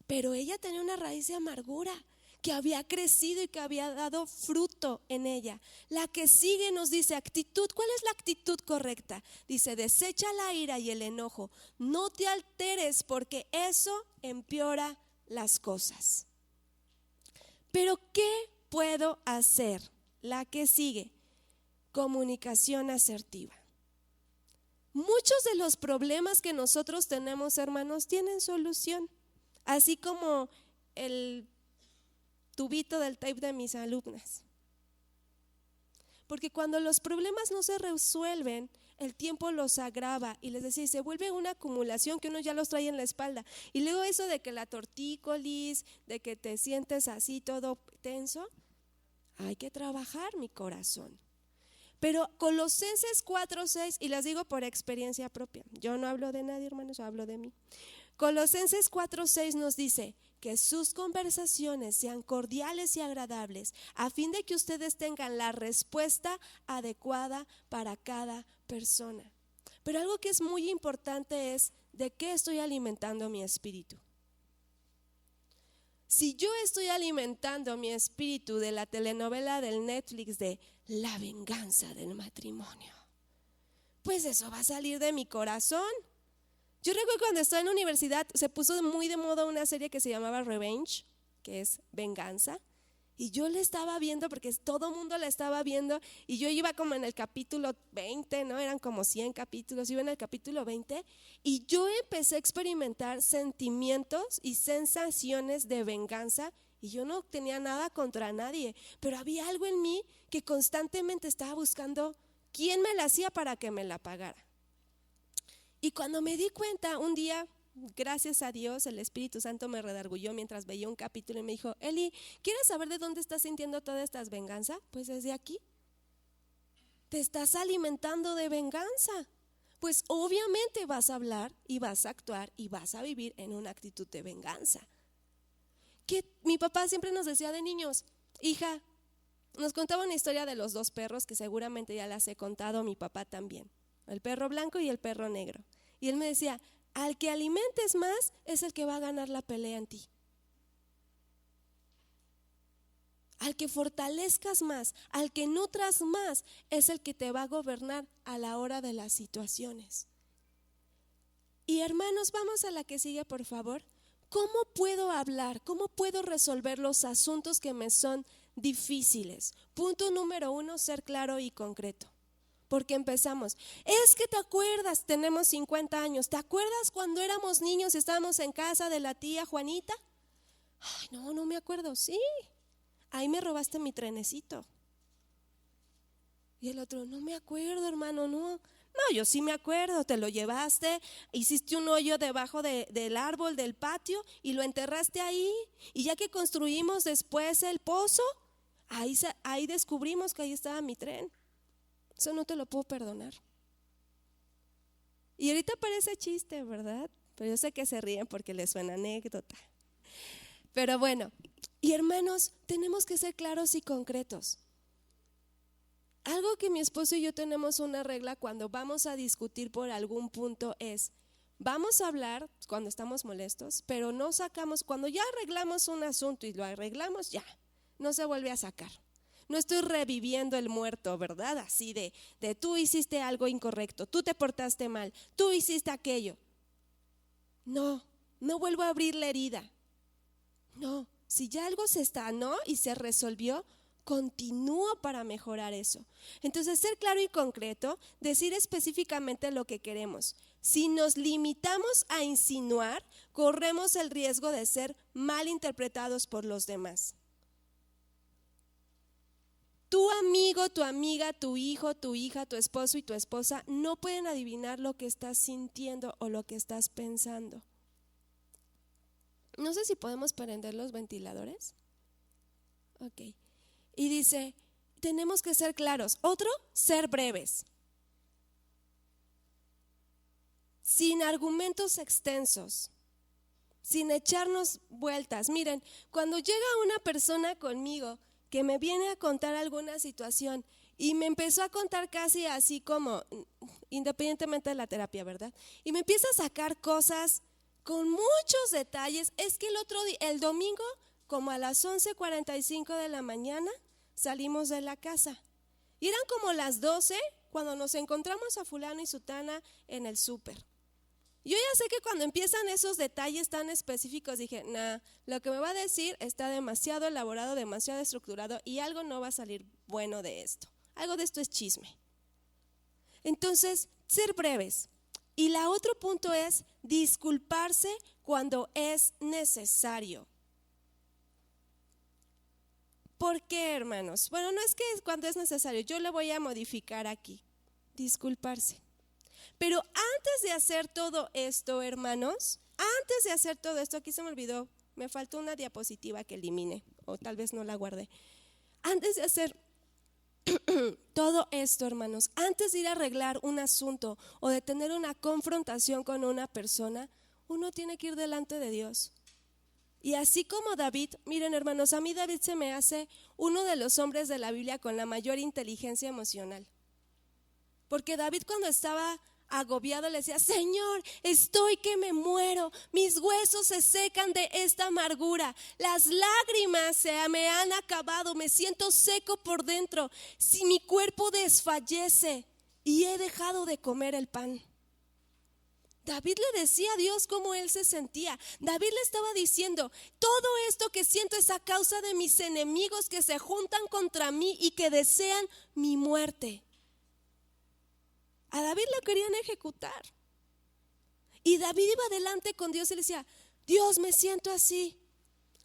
Pero ella tenía una raíz de amargura que había crecido y que había dado fruto en ella. La que sigue nos dice actitud. ¿Cuál es la actitud correcta? Dice: desecha la ira y el enojo, no te alteres porque eso empeora las cosas. Pero ¿qué puedo hacer? La que sigue, comunicación asertiva. Muchos de los problemas que nosotros tenemos, hermanos, tienen solución. Así como el tubito del tape de mis alumnas. Porque cuando los problemas no se resuelven, el tiempo los agrava y les decía, se vuelve una acumulación que uno ya los trae en la espalda. Y luego eso de que la tortícolis, de que te sientes así todo tenso, hay que trabajar mi corazón. Pero Colosenses 4:6, y las digo por experiencia propia, yo no hablo de nadie, hermanos, yo hablo de mí. Colosenses 4:6 nos dice que sus conversaciones sean cordiales y agradables, a fin de que ustedes tengan la respuesta adecuada para cada persona. Pero algo que es muy importante es, ¿de qué estoy alimentando mi espíritu? Si yo estoy alimentando mi espíritu de la telenovela del Netflix de La venganza del matrimonio, pues eso va a salir de mi corazón. Yo recuerdo cuando estaba en la universidad se puso muy de moda una serie que se llamaba Revenge, que es venganza, y yo la estaba viendo porque todo el mundo la estaba viendo y yo iba como en el capítulo 20, ¿no? Eran como 100 capítulos, iba en el capítulo 20 y yo empecé a experimentar sentimientos y sensaciones de venganza y yo no tenía nada contra nadie, pero había algo en mí que constantemente estaba buscando quién me la hacía para que me la pagara. Y cuando me di cuenta, un día, gracias a Dios, el Espíritu Santo me redarguyó mientras veía un capítulo y me dijo, Eli, ¿quieres saber de dónde estás sintiendo todas estas venganzas? Pues desde aquí. Te estás alimentando de venganza. Pues obviamente vas a hablar y vas a actuar y vas a vivir en una actitud de venganza. Que mi papá siempre nos decía de niños, hija, nos contaba una historia de los dos perros que seguramente ya las he contado a mi papá también. El perro blanco y el perro negro. Y él me decía, al que alimentes más es el que va a ganar la pelea en ti. Al que fortalezcas más, al que nutras más, es el que te va a gobernar a la hora de las situaciones. Y hermanos, vamos a la que sigue, por favor. ¿Cómo puedo hablar? ¿Cómo puedo resolver los asuntos que me son difíciles? Punto número 1, ser claro y concreto. Porque empezamos, es que te acuerdas, tenemos 50 años, ¿te acuerdas cuando éramos niños y estábamos en casa de la tía Juanita? Ay, no me acuerdo, sí, ahí me robaste mi trenecito. Y el otro, no me acuerdo, hermano, no, yo sí me acuerdo, te lo llevaste, hiciste un hoyo debajo del árbol del patio y lo enterraste ahí. Y ya que construimos después el pozo, ahí descubrimos que ahí estaba mi tren. Eso no te lo puedo perdonar. Y ahorita parece chiste, ¿verdad? Pero yo sé que se ríen porque les suena anécdota. Pero bueno, y hermanos, tenemos que ser claros y concretos. Algo que mi esposo y yo tenemos una regla cuando vamos a discutir por algún punto es, vamos a hablar cuando estamos molestos, pero no sacamos, cuando ya arreglamos un asunto y lo arreglamos ya, no se vuelve a sacar. No estoy reviviendo el muerto, ¿verdad? Así de tú hiciste algo incorrecto, tú te portaste mal, tú hiciste aquello. No vuelvo a abrir la herida. No, si ya algo se sanó y se resolvió, continúo para mejorar eso. Entonces, ser claro y concreto, decir específicamente lo que queremos. Si nos limitamos a insinuar, corremos el riesgo de ser mal interpretados por los demás. Tu amigo, tu amiga, tu hijo, tu hija, tu esposo y tu esposa no pueden adivinar lo que estás sintiendo o lo que estás pensando. No sé si podemos prender los ventiladores. Ok. Y dice, tenemos que ser claros. Otro, ser breves. Sin argumentos extensos. Sin echarnos vueltas. Miren, cuando llega una persona conmigo que me viene a contar alguna situación y me empezó a contar casi así como, independientemente de la terapia, ¿verdad? Y me empieza a sacar cosas con muchos detalles. Es que el domingo, como a las 11:45 de la mañana, salimos de la casa. Y eran como las 12 cuando nos encontramos a fulano y sutana en el súper. Yo ya sé que cuando empiezan esos detalles tan específicos dije, lo que me va a decir está demasiado elaborado, demasiado estructurado y algo no va a salir bueno de esto. Algo de esto es chisme. Entonces, ser breves. Y la otro punto es disculparse cuando es necesario. ¿Por qué, hermanos? Bueno, no es que cuando es necesario, yo lo voy a modificar aquí, disculparse. Pero antes de hacer todo esto, hermanos, antes de hacer todo esto, aquí se me olvidó, me faltó una diapositiva que elimine, o tal vez no la guardé. Antes de hacer todo esto, hermanos, antes de ir a arreglar un asunto o de tener una confrontación con una persona, uno tiene que ir delante de Dios. Y así como David, miren, hermanos, a mí David se me hace uno de los hombres de la Biblia con la mayor inteligencia emocional. Porque David, cuando estaba agobiado, le decía: Señor, estoy que me muero, mis huesos se secan de esta amargura, las lágrimas se me han acabado, me siento seco por dentro, si mi cuerpo desfallece y he dejado de comer el pan. David le decía a Dios cómo él se sentía. David le estaba diciendo: todo esto que siento es a causa de mis enemigos que se juntan contra mí y que desean mi muerte. A David lo querían ejecutar. Y David iba adelante con Dios y le decía: Dios, me siento así.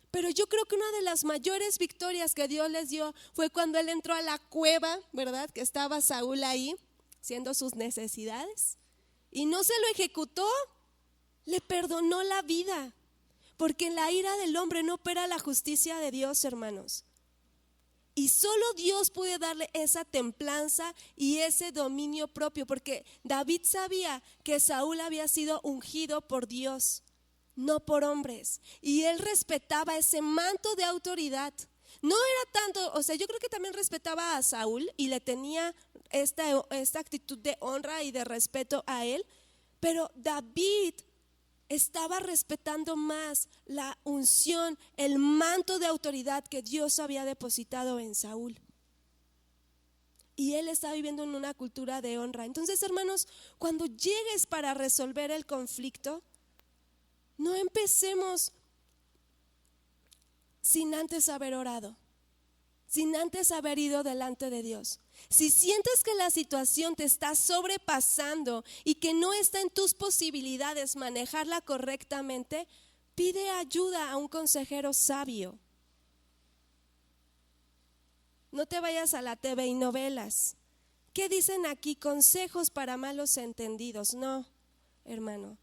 Pero yo creo que una de las mayores victorias que Dios les dio fue cuando él entró a la cueva, ¿verdad? Que estaba Saúl ahí haciendo sus necesidades. Y no se lo ejecutó, le perdonó la vida. Porque en la ira del hombre no opera la justicia de Dios, hermanos. Y solo Dios puede darle esa templanza y ese dominio propio, porque David sabía que Saúl había sido ungido por Dios, no por hombres. Y él respetaba ese manto de autoridad. No era tanto, o sea, yo creo que también respetaba a Saúl y le tenía esta actitud de honra y de respeto a él, pero David estaba respetando más la unción, el manto de autoridad que Dios había depositado en Saúl. Y él estaba viviendo en una cultura de honra. Entonces, hermanos, cuando llegues para resolver el conflicto, no empecemos sin antes haber orado, sin antes haber ido delante de Dios. Si sientes que la situación te está sobrepasando y que no está en tus posibilidades manejarla correctamente, pide ayuda a un consejero sabio. No te vayas a la TV y novelas. ¿Qué dicen aquí? Consejos para malos entendidos. No, hermano.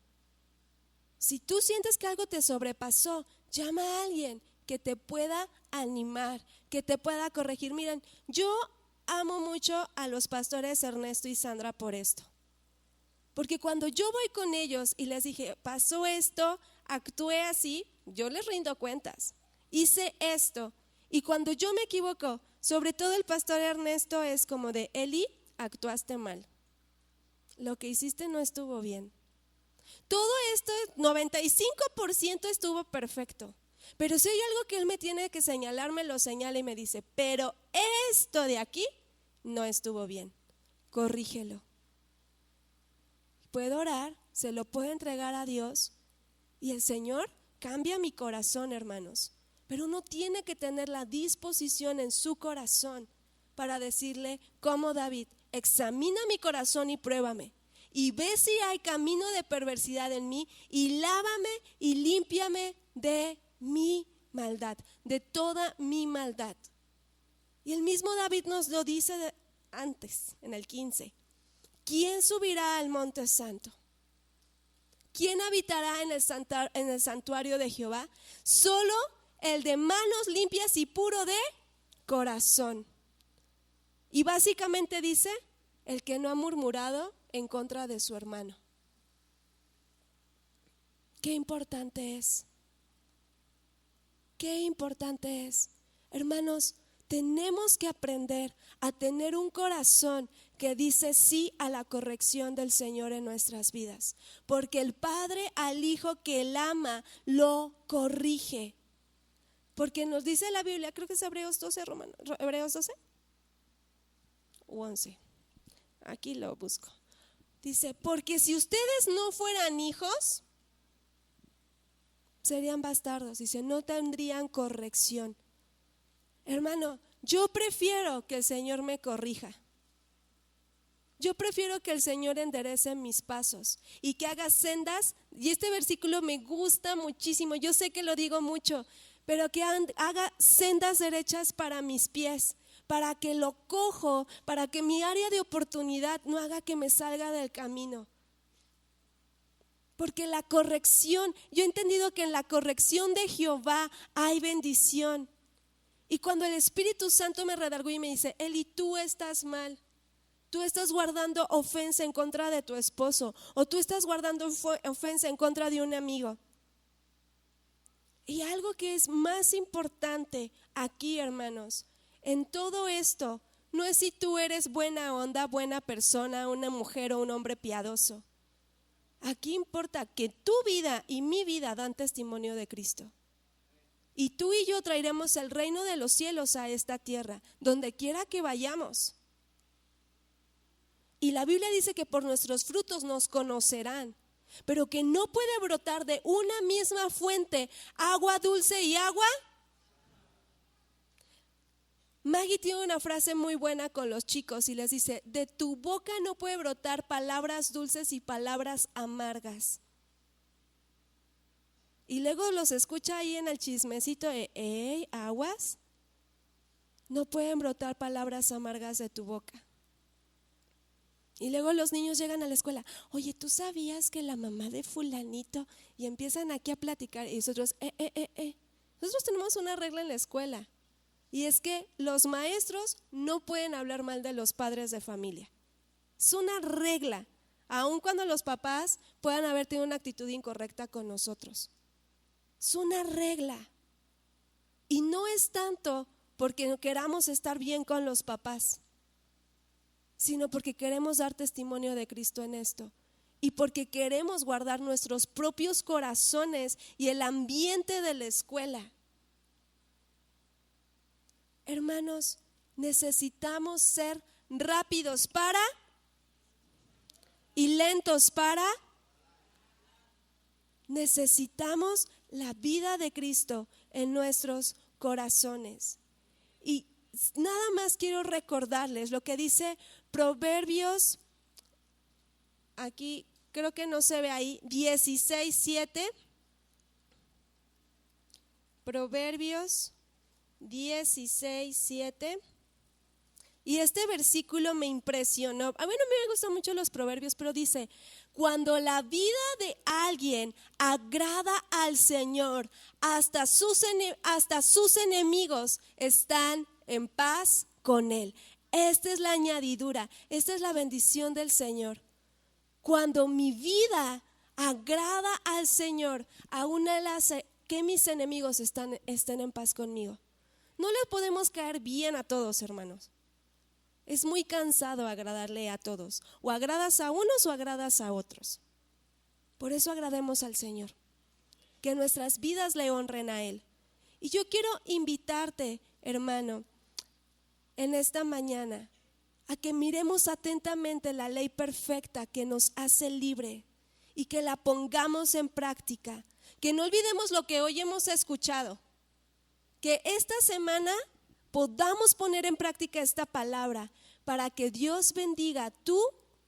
Si tú sientes que algo te sobrepasó, llama a alguien que te pueda animar, que te pueda corregir. Miren, yo amo mucho a los pastores Ernesto y Sandra por esto. Porque cuando yo voy con ellos y les dije: pasó esto, actué así, yo les rindo cuentas. Hice esto. Y cuando yo me equivoco, sobre todo el pastor Ernesto es como de: Eli, actuaste mal. Lo que hiciste no estuvo bien. Todo esto, 95% estuvo perfecto. Pero si hay algo que él me tiene que señalar, me lo señala y me dice: pero esto de aquí no estuvo bien, corrígelo. Puedo orar, se lo puedo entregar a Dios y el Señor cambia mi corazón, hermanos. Pero uno tiene que tener la disposición en su corazón para decirle como David: examina mi corazón y pruébame, y ve si hay camino de perversidad en mí, y lávame y límpiame de mi maldad, de toda mi maldad. Y el mismo David nos lo dice antes, en el 15. ¿Quién subirá al monte santo? ¿Quién habitará en el santuario de Jehová? Solo el de manos limpias y puro de corazón. Y básicamente dice: el que no ha murmurado en contra de su hermano. Qué importante es. Qué importante es. Hermanos, tenemos que aprender a tener un corazón que dice sí a la corrección del Señor en nuestras vidas. Porque el Padre al Hijo que él ama lo corrige. Porque nos dice la Biblia, creo que es Hebreos 12, Hebreos 12 o 11. Aquí lo busco. Dice: porque si ustedes no fueran hijos, serían bastardos. Dice: no tendrían corrección. Hermano, yo prefiero que el Señor me corrija. Yo prefiero que el Señor enderece mis pasos y que haga sendas. Y este versículo me gusta muchísimo. Yo sé que lo digo mucho, pero que haga sendas derechas para mis pies, para que lo cojo, para que mi área de oportunidad no haga que me salga del camino. Porque la corrección, yo he entendido que en la corrección de Jehová hay bendición. Y cuando el Espíritu Santo me redargüe y me dice: Eli, tú estás mal, tú estás guardando ofensa en contra de tu esposo, o tú estás guardando ofensa en contra de un amigo. Y algo que es más importante aquí, hermanos, en todo esto, no es si tú eres buena onda, buena persona, una mujer o un hombre piadoso. Aquí importa que tu vida y mi vida dan testimonio de Cristo. Y tú y yo traeremos el reino de los cielos a esta tierra, donde quiera que vayamos. Y la Biblia dice que por nuestros frutos nos conocerán, pero que no puede brotar de una misma fuente agua dulce y agua. Maggie tiene una frase muy buena con los chicos y les dice: de tu boca no puede brotar palabras dulces y palabras amargas. Y luego los escucha ahí en el chismecito de: hey, aguas, no pueden brotar palabras amargas de tu boca. Y luego los niños llegan a la escuela: oye, ¿tú sabías que la mamá de fulanito? Y empiezan aquí a platicar y nosotros, Nosotros tenemos una regla en la escuela, y es que los maestros no pueden hablar mal de los padres de familia. Es una regla, aun cuando los papás puedan haber tenido una actitud incorrecta con nosotros. Es una regla. Y no es tanto porque queramos estar bien con los papás, sino porque queremos dar testimonio de Cristo en esto, y porque queremos guardar nuestros propios corazones y el ambiente de la escuela. Hermanos, necesitamos ser rápidos para y lentos para. Necesitamos la vida de Cristo en nuestros corazones. Y nada más quiero recordarles lo que dice Proverbios, aquí creo que no se ve ahí, 16:7. Proverbios 16:7. Y este versículo me impresionó. A mí no me gustan mucho los proverbios, pero dice: cuando la vida de alguien agrada al Señor, hasta sus enemigos están en paz con él. Esta es la añadidura, esta es la bendición del Señor. Cuando mi vida agrada al Señor, aún Él hace que mis enemigos estén en paz conmigo. No le podemos caer bien a todos, hermanos. Es muy cansado agradarle a todos. O agradas a unos o agradas a otros. Por eso agrademos al Señor, que nuestras vidas le honren a Él. Y yo quiero invitarte, hermano, en esta mañana, a que miremos atentamente la ley perfecta que nos hace libre y que la pongamos en práctica. Que no olvidemos lo que hoy hemos escuchado. Que esta semana podamos poner en práctica esta palabra para que Dios bendiga tu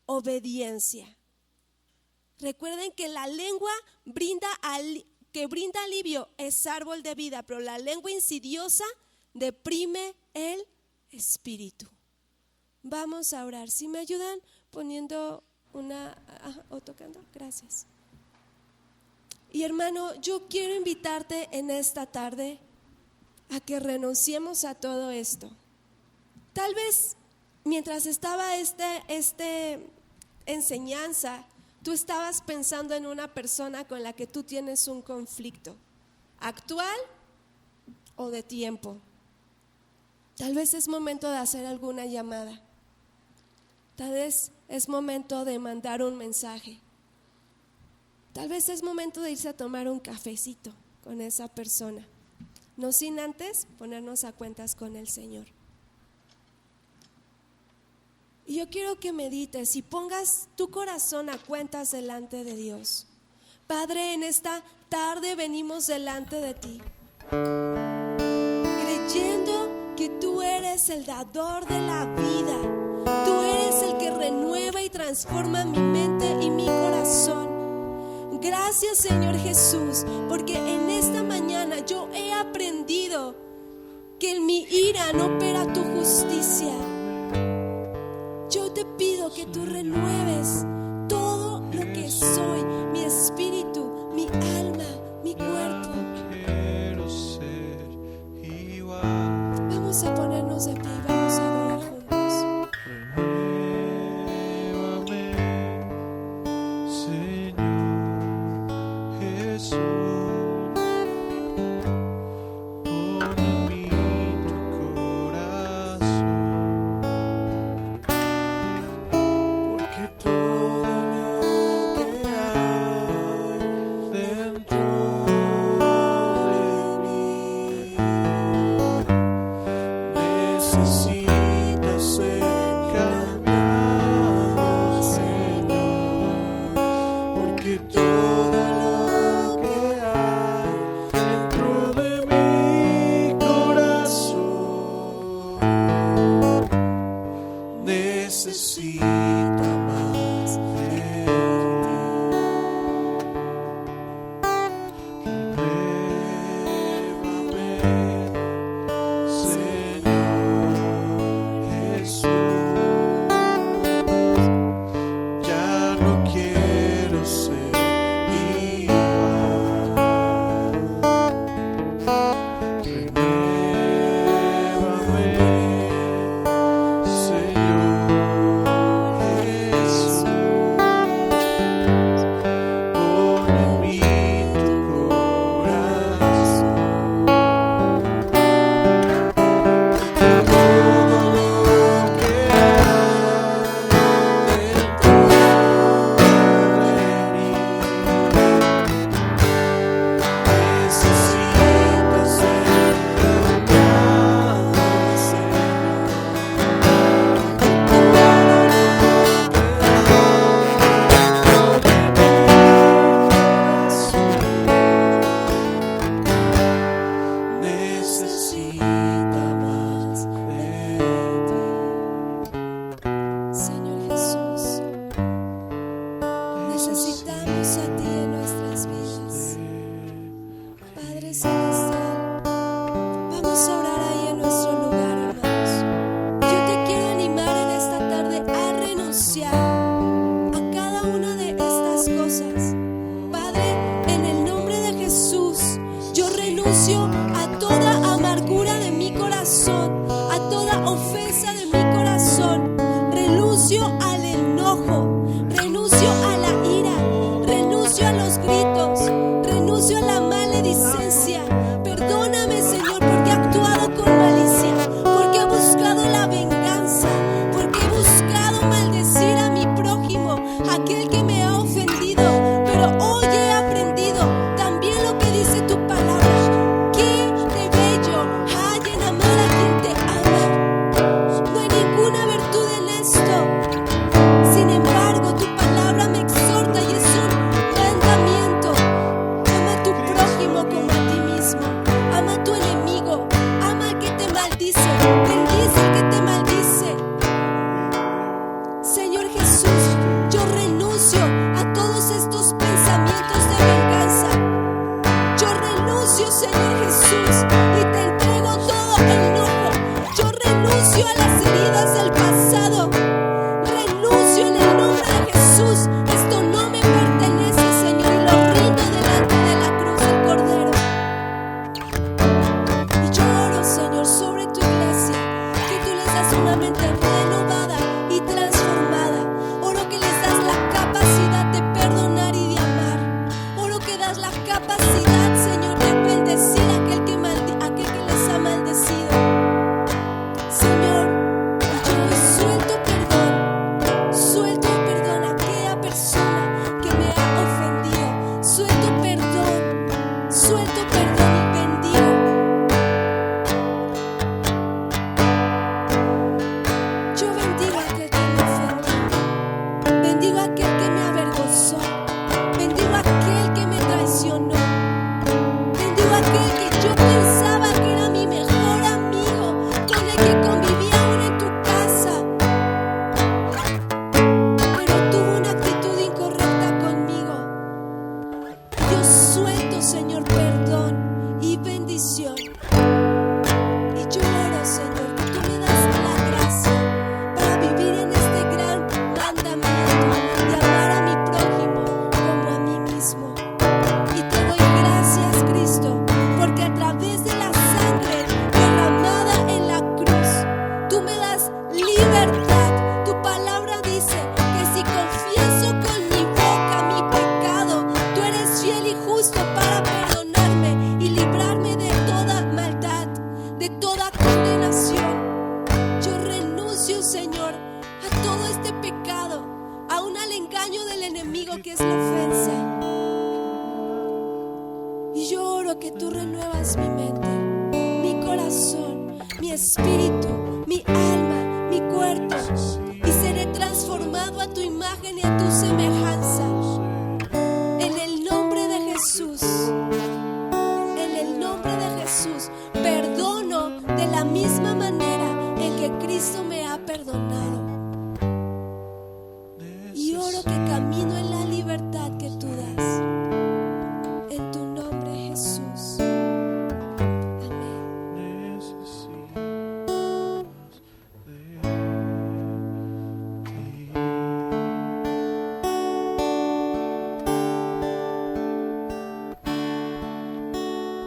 obediencia. Recuerden que la lengua que brinda alivio es árbol de vida, pero la lengua insidiosa deprime el espíritu. Vamos a orar. Si me ayudan poniendo o tocando, gracias. Y hermano, yo quiero invitarte en esta tarde a que renunciemos a todo esto. Tal vez mientras estaba esta enseñanza, tú estabas pensando en una persona con la que tú tienes un conflicto, actual o de tiempo. Tal vez es momento de hacer alguna llamada. Tal vez es momento de mandar un mensaje. Tal vez es momento de irse a tomar un cafecito con esa persona. No sin antes ponernos a cuentas con el Señor. Y yo quiero que medites y pongas tu corazón a cuentas delante de Dios. Padre, en esta tarde venimos delante de ti, creyendo que tú eres el dador de la vida. Tú eres el que renueva y transforma mi mente y mi corazón. Gracias, Señor Jesús, porque en esta mañana yo he aprendido que en mi ira no opera tu justicia. Yo te pido que tú renueves todo lo que soy, mi espíritu, mi alma, mi cuerpo. Vamos a ponernos de pie y vamos a adorar juntos. Señor, a todo este pecado, aún al engaño del enemigo que es la ofensa. Y yo oro que tú renuevas mi mente, mi corazón, mi espíritu, mi alma, mi cuerpo, y seré transformado a tu imagen y a tu semejanza. En el nombre de Jesús, en el nombre de Jesús, perdono de la misma manera en que Cristo me ha perdonado. Y oro que camino en la libertad que tú das. En tu nombre, Jesús. Amén.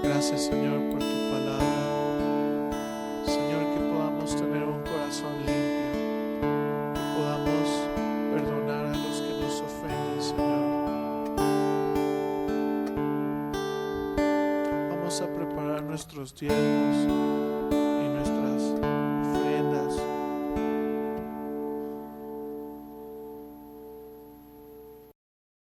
Gracias, Señor, por tu palabra. Señor, que podamos tener un corazón limpio, que podamos perdonar a los que nos ofenden, Señor. Vamos a preparar nuestros diezmos.